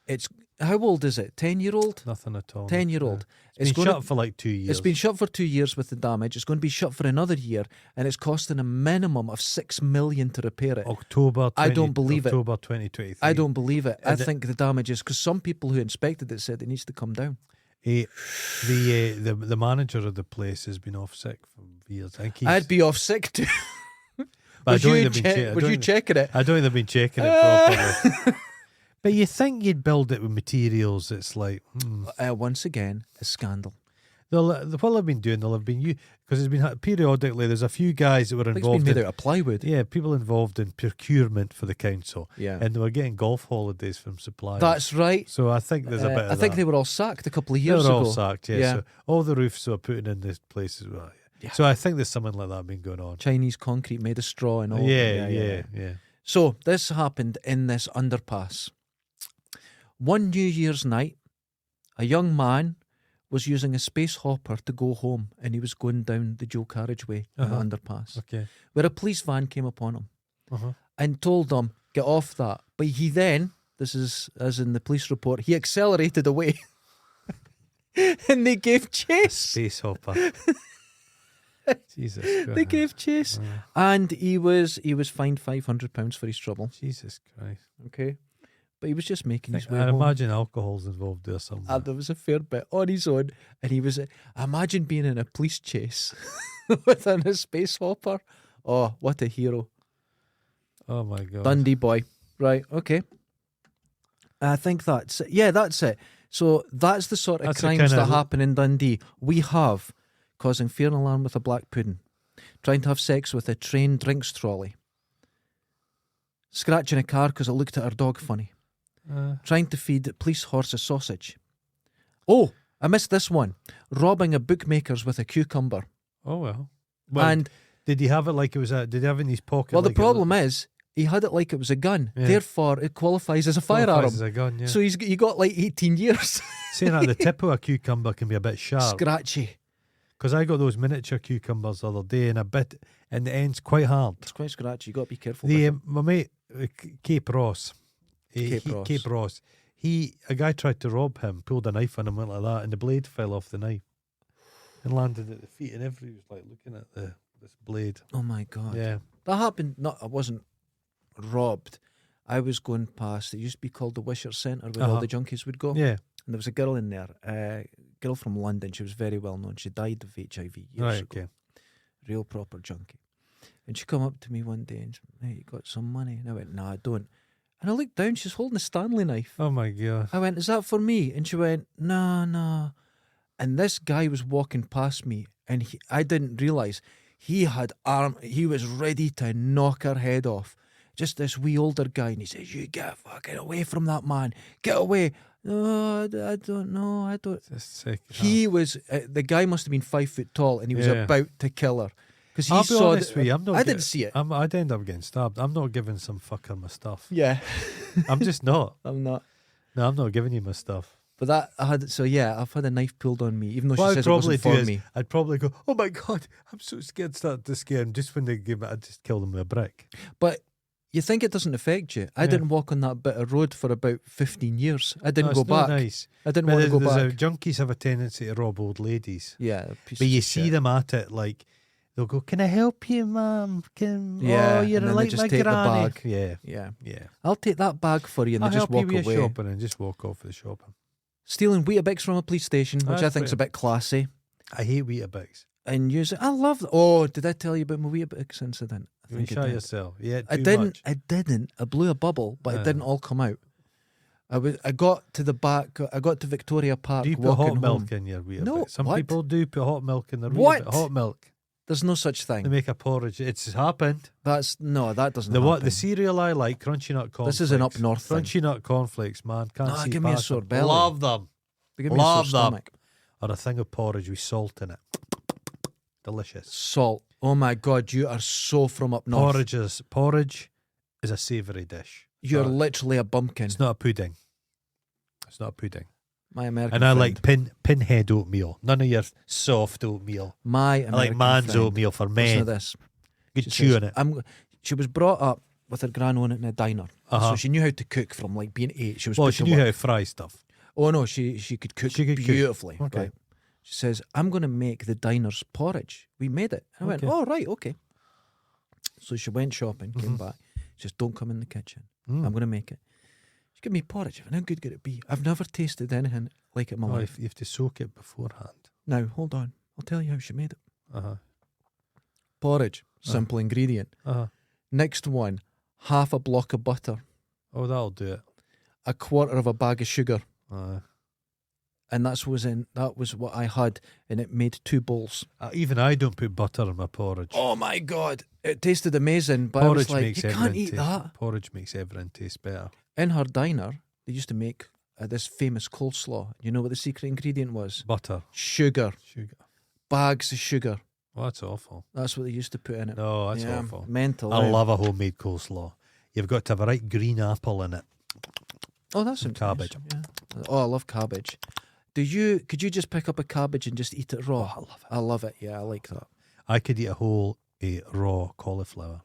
It's how old is it? 10-year-old? Nothing at all. 10-year-old. It's been gonna- shut for like 2 years. It's been shut for 2 years with the damage. It's going to be shut for another year, and it's costing a minimum of $6 million to repair it. October. I don't believe it. October 2023. I don't believe it. I And think the damage is because some people who inspected it said it needs to come down. The manager of the place has been off sick for years. I think he's, I'd be off sick too. but I Was don't you, think they've been che- I was don't you think- checking it? I don't think they've been checking it properly. But you think you'd build it with materials that's like, Once again, a scandal. what they've been doing, they'll have been because it's been periodically. There's a few guys that were I think it's involved been made in out of plywood. yeah, people involved in procurement for the council, Yeah. and they were getting golf holidays from suppliers. That's right. so I think there's a bit. Of I think that. they were all sacked a couple of They years were ago. all sacked. Yeah, Yeah. So all the roofs were putting in this place as well. Yeah. So I think there's something like that been going on. Chinese concrete made of straw and all. Yeah. So this happened in this underpass. One New Year's night, a young man was using a space hopper to go home, and he was going down the dual carriageway in Uh-huh. the underpass, Okay. where a police van came upon him Uh-huh. and told him, get off that. But he then, this is as in the police report, he accelerated away and they gave chase. Space hopper. Jesus Christ. They gave chase. And he was fined £500 for his trouble. Jesus Christ. Okay. But he was just making his way I home. imagine alcohol's involved there somewhere. And there was a fair bit on his own, and he was. Imagine being in a police chase within a space hopper. Oh, what a hero! Oh my God. Dundee boy. Right. Okay. I think that's it. Yeah, that's it. So that's the sort of That's the crimes kinda- that happen in Dundee. We have causing fear and alarm with a black pudding, trying to have sex with a train drinks trolley, scratching a car because it looked at our dog funny, trying to feed police horse a sausage. Oh, I missed this one. Robbing a bookmaker's with a cucumber. oh well. And, Did he have it like it was a? Did he have it in his pocket? well, the like problem is, he had it like it was a gun. Yeah. Therefore, it qualifies as a firearm. As a gun, yeah. So he got like 18 years. Saying that the tip of a cucumber can be a bit sharp. Scratchy. Because I got those miniature cucumbers the other day, and the end's quite hard. It's quite scratchy. You got to be careful. The with it. my mate Cape Ross, Cape Ross. A guy tried to rob him, pulled a knife on him, went like that, and the blade fell off the knife and landed at the feet, and everybody was like looking at this blade. Oh my God. Yeah, That happened. Not, I wasn't robbed. I was going past. It used to be called the Wisher Centre, where all Uh-huh. the junkies would go. yeah, And there was a girl in there, a girl from London. She was very well known. She died of HIV years right, ago. okay. Real proper junkie. And she come up to me one day and said, "Hey, you got some money?" And I went, "No, I don't." And I looked down. She's holding a Stanley knife. Oh my God. I went, "Is that for me?" And she went, "No, no." And this guy was walking past me, and I didn't realise he had arm. He was ready to knock her head off. Just this wee older guy, and he says, "You get fucking away from that man. Get away." No, I don't know. I don't. Just sick. He was. The guy must have been 5 foot tall, and he was Yeah. about to kill her because he I'll be saw. honest with you, I'm not I get- didn't see it. I'd end up getting stabbed. I'm not giving some fucker my stuff. Yeah, I'm just not. I'm not. No, I'm not giving you my stuff. But that I had. So yeah, I've had a knife pulled on me, even though What she I'd says it probably wasn't do for is me. I'd probably go, "Oh my God, I'm so scared." Start to scare him. Just when they give it, I'd just kill them with a brick. But You think it doesn't affect you? I Yeah. didn't walk on that bit of road for about 15 years. I didn't No, go it's not back. nice. I didn't But want to go there's back. junkies have a tendency to rob old ladies. Yeah, pieces But you of see shit. them at it like they'll go, "Can I help you, ma'am? Can Yeah, oh, you're and then they like just my take the granny." bag. Yeah, Yeah, yeah. I'll take that bag for you, and I'll they just help you walk with your away. shopping and just walk off with the shopping. Stealing Weetabix from a police station, which I That's think's a fair. bit classy, I hate Weetabix. and using. I love. Oh, did I tell you about my Weetabix incident? I You think I shot did. yourself. Yeah, I too didn't. much. I didn't. I blew a bubble, but it didn't all come out. I got to the back. I got to Victoria Park. Do you put walking hot milk home. in your Weetabix? No, Some what? people do put hot milk in their What? Weetabix. Hot milk. There's no such They thing. make a porridge. It's happened. That doesn't. The what? happen. The cereal I like, Crunchy Nut Cornflakes. This is an up north thing. Crunchy Nut Cornflakes, man. Can't Ah, see give me a past sore them. belly. Love them. They give me a Love sore them. stomach. Or a thing of porridge with salt in it. Delicious. Salt. Oh my God, you are so from up north. Porridge is a savoury dish. You're Not- literally a bumpkin. It's not a pudding. It's not a pudding. My American And I friend. like pinhead oatmeal. None of your soft oatmeal. My I American like man's friend. oatmeal for Listen men. to this. Good She chewing says, it. She was brought up with her gran owning in a diner, Uh-huh. so she knew how to cook from like being 8. She was Well, put she to knew how work. to fry stuff. Oh no, she could cook She could cook. beautifully. Okay. Right? She says, "I'm going to make the diner's porridge." We made it. I went, Okay. "Oh right, okay." So she went shopping, came back. She says, "Don't come in the kitchen. Mm. I'm going to make it." She gave me porridge. I went, "How good could it be?" I've never tasted anything like it in my Oh, life. you have to soak it beforehand. Now hold on, I'll tell you how she made it. Uh-huh. Porridge, simple ingredient. Uh-huh. Next one, half a block of butter, Oh, that'll do it. a quarter of a bag of sugar, Uh, and that was what I had, and it made 2 bowls. even I don't put butter in my porridge. Oh my God, it tasted amazing, but I was like, you can't eat that. Porridge makes everything taste better. In her diner, they used to make this famous coleslaw. You know what the secret ingredient was? Butter, Sugar, sugar. bags of sugar. Well, that's awful. That's what they used to put in it. No, that's Yeah, awful. mental. I eh? love a homemade coleslaw. You've got to have a right green apple in it. Oh, that's some cabbage. Yeah. Oh, I love cabbage. Could you just pick up a cabbage and just eat it raw? Oh, I love it. I love it. Yeah, I like that. I could eat a whole raw cauliflower.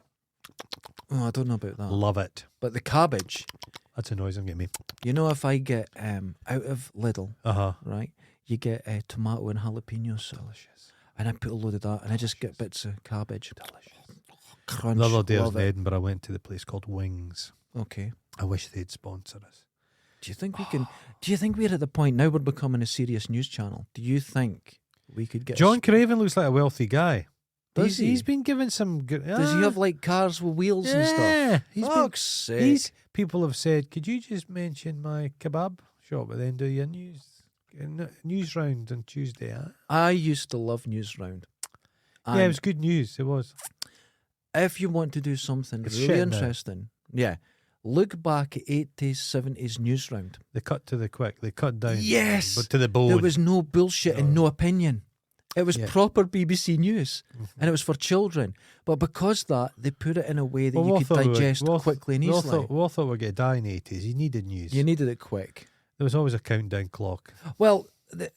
Oh, I don't know about that. Love it. But the cabbage, That's a noise I'm getting me. you know, if I get out of Lidl, Uh-huh. right, you get tomato and jalapenos, Delicious. and I put a load of that, and I just get bits of cabbage. Delicious. Crunch. The other day I was love in it. Edinburgh, I went to the place called Wings. Okay. I wish they'd sponsor us. Do you think we can? Do you think we're at the point now? We're becoming a serious news channel. Do you think we could get? John Craven looks like a wealthy guy. Does he? He's been given some good... Does he have like cars with wheels and stuff? Yeah. He's been, Fuck's sake. people have said, could you just mention my kebab shop at the end of your news round on Tuesday? Huh? I used to love News Round. Yeah, it And was good news. It was. if you want to do something It's really shit now. interesting, yeah, look back at 80s, 70s News Round. They cut to the quick. They cut down. Yes! But to the bone. There was no bullshit and no opinion. It was Yeah. proper BBC News, and it was for children. But because that, they put it in a way that Well, you we could thought we were- digest we all- quickly and we all easily. thought, we all thought we were going to die in the 80s. You needed news. You needed it quick. There was always a countdown clock. Well,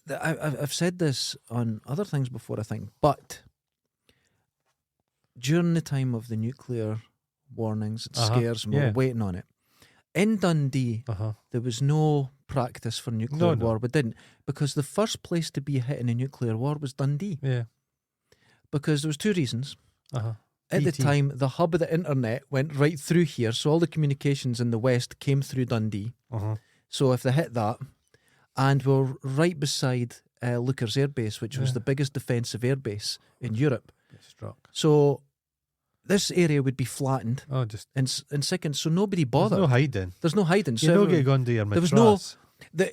I've said this on other things before, I think, but during the time of the nuclear warnings and Uh-huh, scares, and we yeah. were waiting on it, in Dundee, Uh-huh. there was no practice for nuclear No. war. We didn't, because the first place to be hit in a nuclear war was Dundee, Yeah. because there was 2 reasons. Uh-huh. At the BT. time, the hub of the internet went right through here, so all the communications in the west came through Dundee. Uh-huh. So if they hit that, and we're right beside Lookers Air Base, which was Yeah. the biggest defensive airbase in Europe. Get struck. So this area would be flattened Oh, just... in seconds, so nobody There's bothered. no hiding. There's no hiding. So You don't everyone- get gone to your there was matras.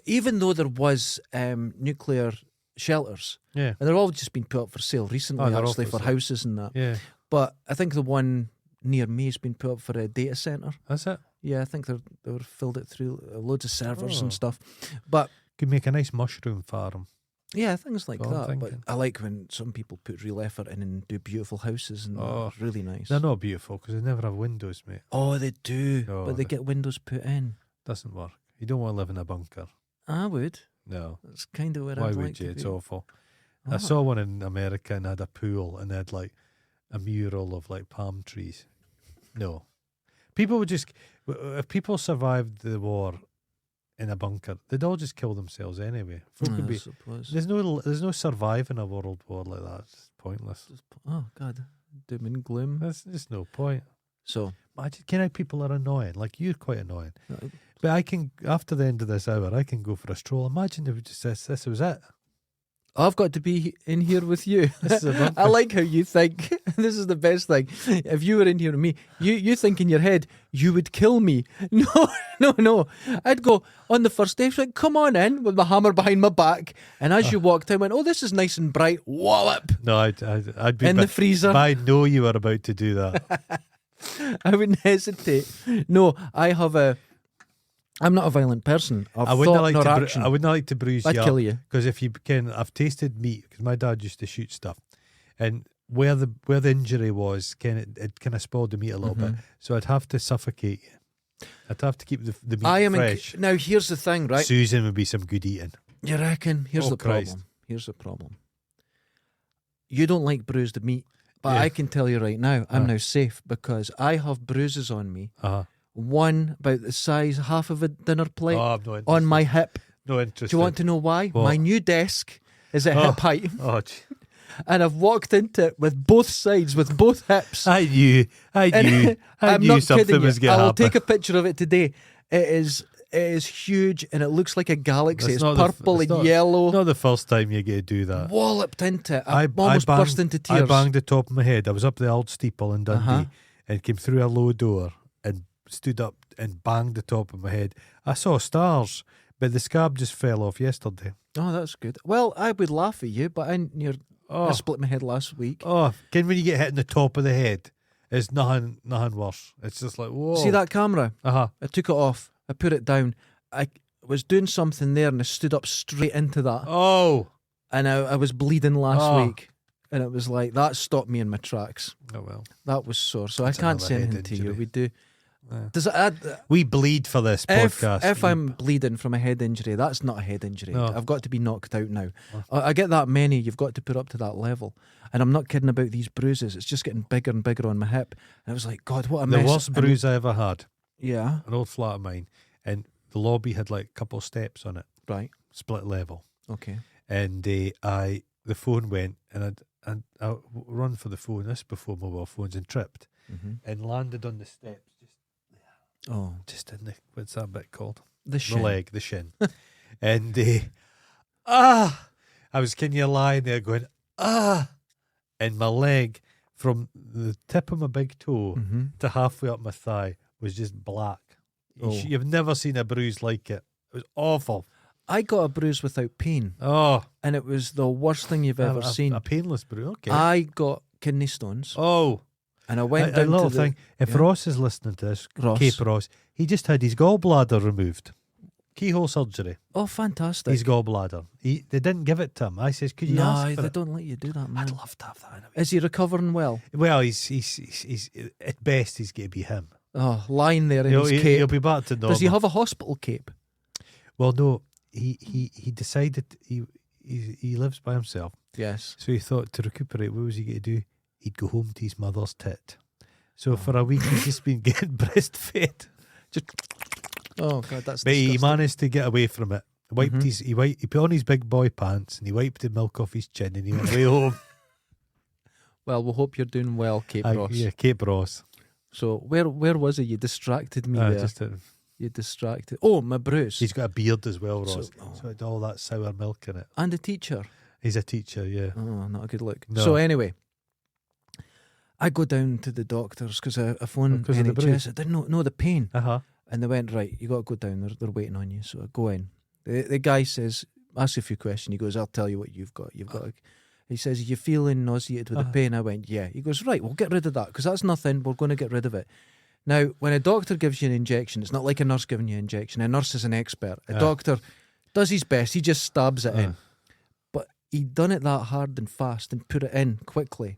even though there was nuclear shelters, Yeah. and they're all just been put up for sale recently, Oh, they're all actually, for for sale. houses and that. Yeah. But I think the one near me has been put up for a data centre. That's it. Yeah, I think they were filled it through loads of servers Oh. and stuff. But Could make a nice mushroom farm. yeah, things like That's what I'm that. But thinking. I like when some people put real effort in and do beautiful houses, and Oh. they're really nice. They're not beautiful because they never have windows, mate. Oh, they do, No, but they they- get windows put in. Doesn't work. You don't want to live in a bunker. I would. No. That's kind of where Why I'd would like you? to It's be. awful. Ah. I saw one in America and had a pool and they had like a mural of like palm trees. No. People would just, if people survived the war in a bunker, they'd all just kill themselves anyway. Folk would I be, suppose. there's no surviving a world war like that. It's pointless. Oh God, doom and gloom. There's just no point. So Imagine, you know, people are annoying. Like, you're quite annoying. uh, But I can, after the end of this hour, I can go for a stroll. Imagine if this was it. I've got to be in here with you. This is a bunker. I like how you think. This is the best thing. If you were in here with me, you think in your head you would kill me. No. I'd go on the first day, like, come on in, with my hammer behind my back. And as you walked in, I went, oh, this is nice and bright. Wallop No, I'd be in the freezer. I know you were about to do that. I wouldn't hesitate. No, I'm not a violent person. Of I wouldn't thought like nor to. action. I wouldn't like to bruise I'd you kill you. because if you can, I've tasted meat because my dad used to shoot stuff, and where the injury was, it kind of spoiled the meat a little bit. So I'd have to suffocate you. I'd have to keep the meat I am fresh. now. Here's the thing, right? Susan would be some good eating. You reckon? Here's Oh, the Christ. problem. Here's the problem. You don't like bruised meat, but Yeah. I can tell you right now, I'm Uh. now safe because I have bruises on me. Uh-huh. One about the size, half of a dinner plate Oh, I'm no interested. on my hip. No interest. Do you want to know why? What? My new desk is at Oh. hip height, Oh, gee. and I've walked into it with both sides, with both hips. I knew And I'm knew not something kidding was you. going I to will happen. take a picture of it today. It is huge, and it looks like a galaxy. It's It's not the- purple it's and not- yellow. Not the first time you get to do that. Walloped into it. I almost banged- burst into tears. I banged the top of my head. I was up the old steeple in Dundee Uh-huh. and came through a low door and stood up and banged the top of my head. I saw stars, but the scab just fell off yesterday. Oh, that's good. Well, I would laugh at you, but I Oh, split my head last week. when you get hit in the top of the head, it's nothing worse. It's just like, whoa. See that camera? Uh-huh. I took it off. I put it down. I was doing something there, and I stood up straight into that, Oh. and I was bleeding last Oh. week, and it was like that stopped me in my tracks. Oh, well. That was sore. So That's I can't another say head anything to you. injury. We do. Yeah. Does it add? We bleed for this podcast. If I'm bleeding from a head injury, that's not a head injury. No. I've got to be knocked out now. Oh. I get that many, you've got to put up to that level. And I'm not kidding about these bruises. It's just getting bigger and bigger on my hip. And I was like, God, what a The mess. worst And- bruise I ever had, Yeah, an old flat of mine, and the lobby had like a couple of steps on it, right. split level. Okay. And the phone went, and I run for the phone. This before mobile phones, and tripped Mm-hmm. and landed on the steps, Oh, just in the, what's that bit called? the shin. The leg, the shin. And I was kind of lying there going and my leg from the tip of my big toe Mm-hmm. to halfway up my thigh was just black. Oh. You've never seen a bruise like it. It was awful. I got a bruise without pain, Oh, and it was the worst thing you've ever seen. A painless bruise. Okay. I got kidney stones, oh, and I went a down little to the thing. If yeah. Ross is listening to this, Ross. Cape Ross, he just had his gallbladder removed. Keyhole surgery. Oh, fantastic. His gallbladder. They didn't give it to him. I says, could you No, ask for they it? don't let you do that, man. I'd love to have that. In a way. Is he recovering well? Well, he's at best he's going to be him. Oh, lying there in He'll, his cape. he'll be back to normal. Does he have a hospital cape? Well, no. He decided he lives by himself, Yes. so he thought to recuperate. What was he going to do? He'd go home to his mother's tit. So for a week he's just been getting breastfed. Oh God, that's. But he disgusting. managed to get away from it. Wiped Mhm. he put on his big boy pants and he wiped the milk off his chin and he went way home. Well, we hope you're doing well, Cape Ross. Yeah, Cape Ross. So where was it? You distracted me there. Just You distracted. Oh, my bruise. he's got a beard as well, So- Ross. oh. So it had all that sour milk in it. And a teacher. He's a teacher, yeah. Oh, not a good look. No. So anyway, I go down to the doctors because I phoned Because of the bruise? NHS. I didn't know the pain. Uh-huh. And they went, right, you got to go down. They're waiting on you. So I go in. The guy says, ask you a few questions. He goes, I'll tell you what you've got. He says, are you feeling nauseated with the pain? I went, yeah. He goes, right, we'll get rid of that because that's nothing. We're going to get rid of it. Now, when a doctor gives you an injection, it's not like a nurse giving you an injection. A nurse is an expert. A doctor does his best. He just stabs it in. But he done it that hard and fast and put it in quickly.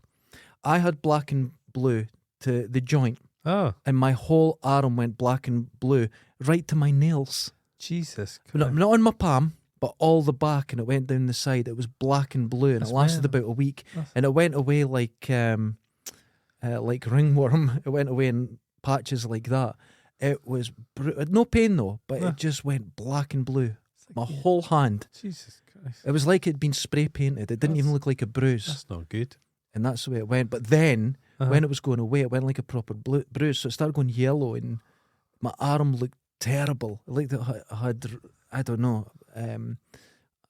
I had black and blue to the joint, Oh, and my whole arm went black and blue right to my nails. Jesus. Not on my palm, but all the back, and it went down the side. It was black and blue, and That's it lasted weird. about a week. That's- And it went away like ringworm. It went away in patches like that. It was no pain though, but No. it just went black and blue. My whole hand. Jesus Christ. It was like it'd been spray painted. It didn't even That's- look like a bruise, That's not good. and that's the way it went. But then Uh-huh. when it was going away, it went like a proper bruise. So it started going yellow, and my arm looked terrible. It looked like I had, I don't know,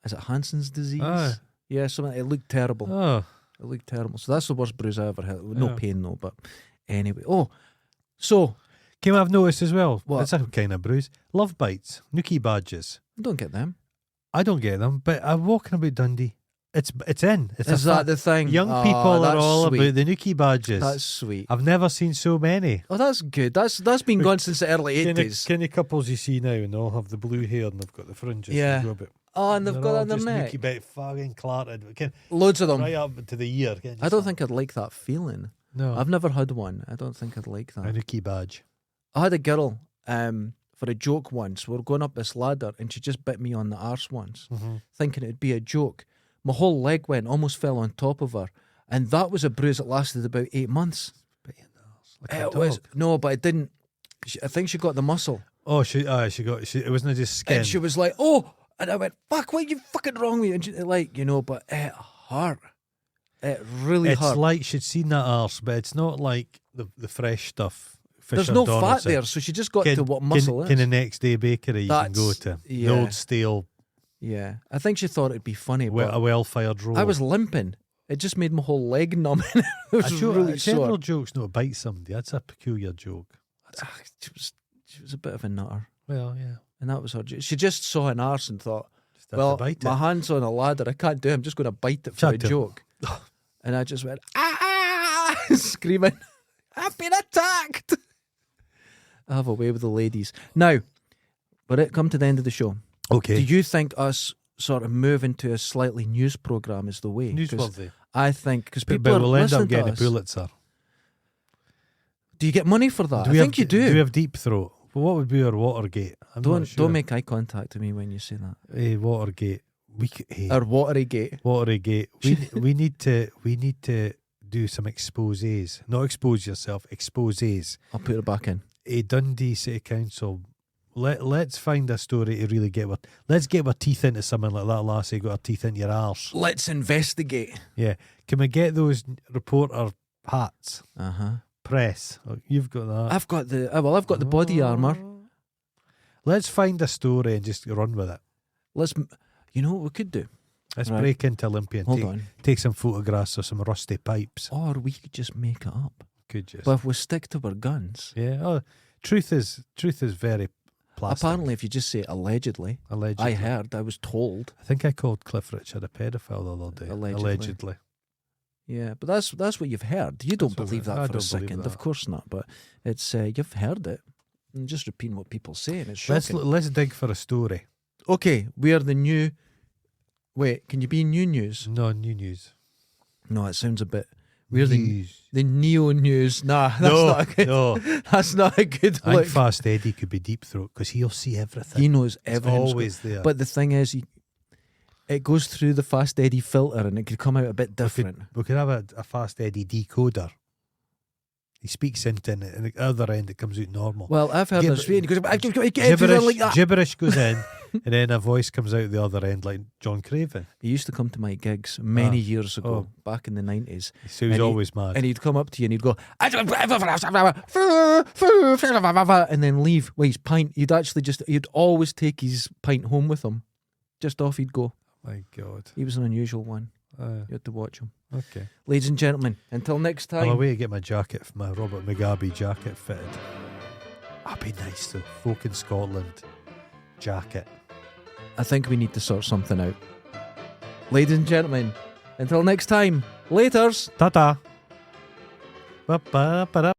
is it Hansen's disease? Ah. Yeah, something. It looked terrible. Oh, It looked terrible. So that's the worst bruise I ever had. No Yeah. pain though, but anyway. Oh, so Kim, I've noticed as well. What? It's a kind of bruise. Love bites, Nookie badges. don't get them. I don't get them, but I'm walking about Dundee. It's in. It's Is that the thing? young Oh, people are that's all sweet. about the Nookie badges. That's sweet. I've never seen so many. Oh, that's good. That's been going since the early Kind 80s. of couples you see now, and they all have the blue hair and they've got the fringes. Yeah. They go about- Oh, and they've they're got all it on their just neck. Nookie bit fucking clarted. Loads of them. Right up to the ear. I don't think I'd like that feeling. No. I've never had one. I don't think I'd like a that. Nookie badge. I had a girl for a joke once. We were going up this ladder and she just bit me on the arse once, thinking it'd be a joke. My whole leg went, almost fell on top of her. And that was a bruise that lasted about 8 months. Like a It was, dog. no, but it didn't. I think she got the muscle. Oh, she got. It wasn't just skin. And she was like, oh. And I went, fuck, what are you fucking wrong with you? And she, like, you know, but it hurt. It really It's hurt. like she'd seen that arse, but it's not like the fresh stuff. There's Fisher no fat Donaldson. there, so she just got to what muscle Kind is. of next day bakery you can go That's- to. yeah. The old stale, Yeah. I think she thought it'd be funny, but a well-fired roll. I was limping. It just made my whole leg numb. It was really general sore. jokes not bite somebody. That's a peculiar joke. She was a bit of a nutter. Well, yeah. And that was her. She just saw an arse and thought, Just have well, to bite my it. hand's on a ladder. I can't do it. I'm just going to bite it for Shut a up. joke. And I just went, ah, screaming, I've been attacked. I have a way with the ladies. Now, but it come to the end of the show. Okay. Do you think us sort of moving to a slightly news programme is the way? 'Cause Newsworthy. I think, because But, people are we'll end listening up getting to a us. Pulitzer. Do you get money for that? I we think have, you do. Do we have Deep Throat? Well, what would be our Watergate? I'm not sure. Don't make eye contact with me when you say that. Watergate. Or Watergate. Watergate. We need to do some exposés. Not expose yourself. Exposés. I'll put it back in. A Dundee City Council. Let's find a story to really let's get our teeth into something like that lassie got her teeth into your arse. Let's investigate. Yeah. Can we get those reporter hats? Press. Oh, you've got that. I've got the body armour. Let's find a story and just run with it. You know what we could do? Let's Right. break into Olympia Hold and on. take some photographs of some rusty pipes. Or we could just make it up. Could just. But if we stick to our guns, Yeah. Oh, truth is very plastic. apparently if you just say allegedly, Allegedly. I was told. I think I called Cliff Richard a pedophile the other day. Allegedly. Yeah, but that's what you've heard. You don't That's what believe I that for a don't believe second. that. Of course not. But it's you've heard it. I'm just repeating what people say, and it's Let's shocking. let's dig for a story. Okay, we are the new. Wait, can you be new news? No new news. No, it sounds a bit. We're the News. neo news. Nah, that's No, not a good. no. That's not a good I look. think Fast Eddie could be Deep Throat because he'll see everything. He knows It's everything. always there. But the thing is, it goes through the Fast Eddie filter, and it could come out a bit different. we could have a Fast Eddie decoder. He speaks into it, and at the other end it comes out normal. Well, I've heard him Gibber- speak. He goes, I can get everything like that. gibberish goes in, and then a voice comes out the other end like John Craven. He used to come to my gigs many years ago, Oh. back in the 90s. So he's And he- always mad. And he'd come up to you and he'd go, and then leave with his pint. He'd always take his pint home with him. Just off he'd go. My God. He was an unusual one. Uh, You had to watch him. okay. Ladies and gentlemen, until next I'm time. away to get my jacket, my Robert Mugabe jacket fitted. That'd be nice though. Folk in Scotland jacket. I think we need to sort something out. Ladies and gentlemen, until next time, laters. Ta-ta. Ba-ba-ba-da.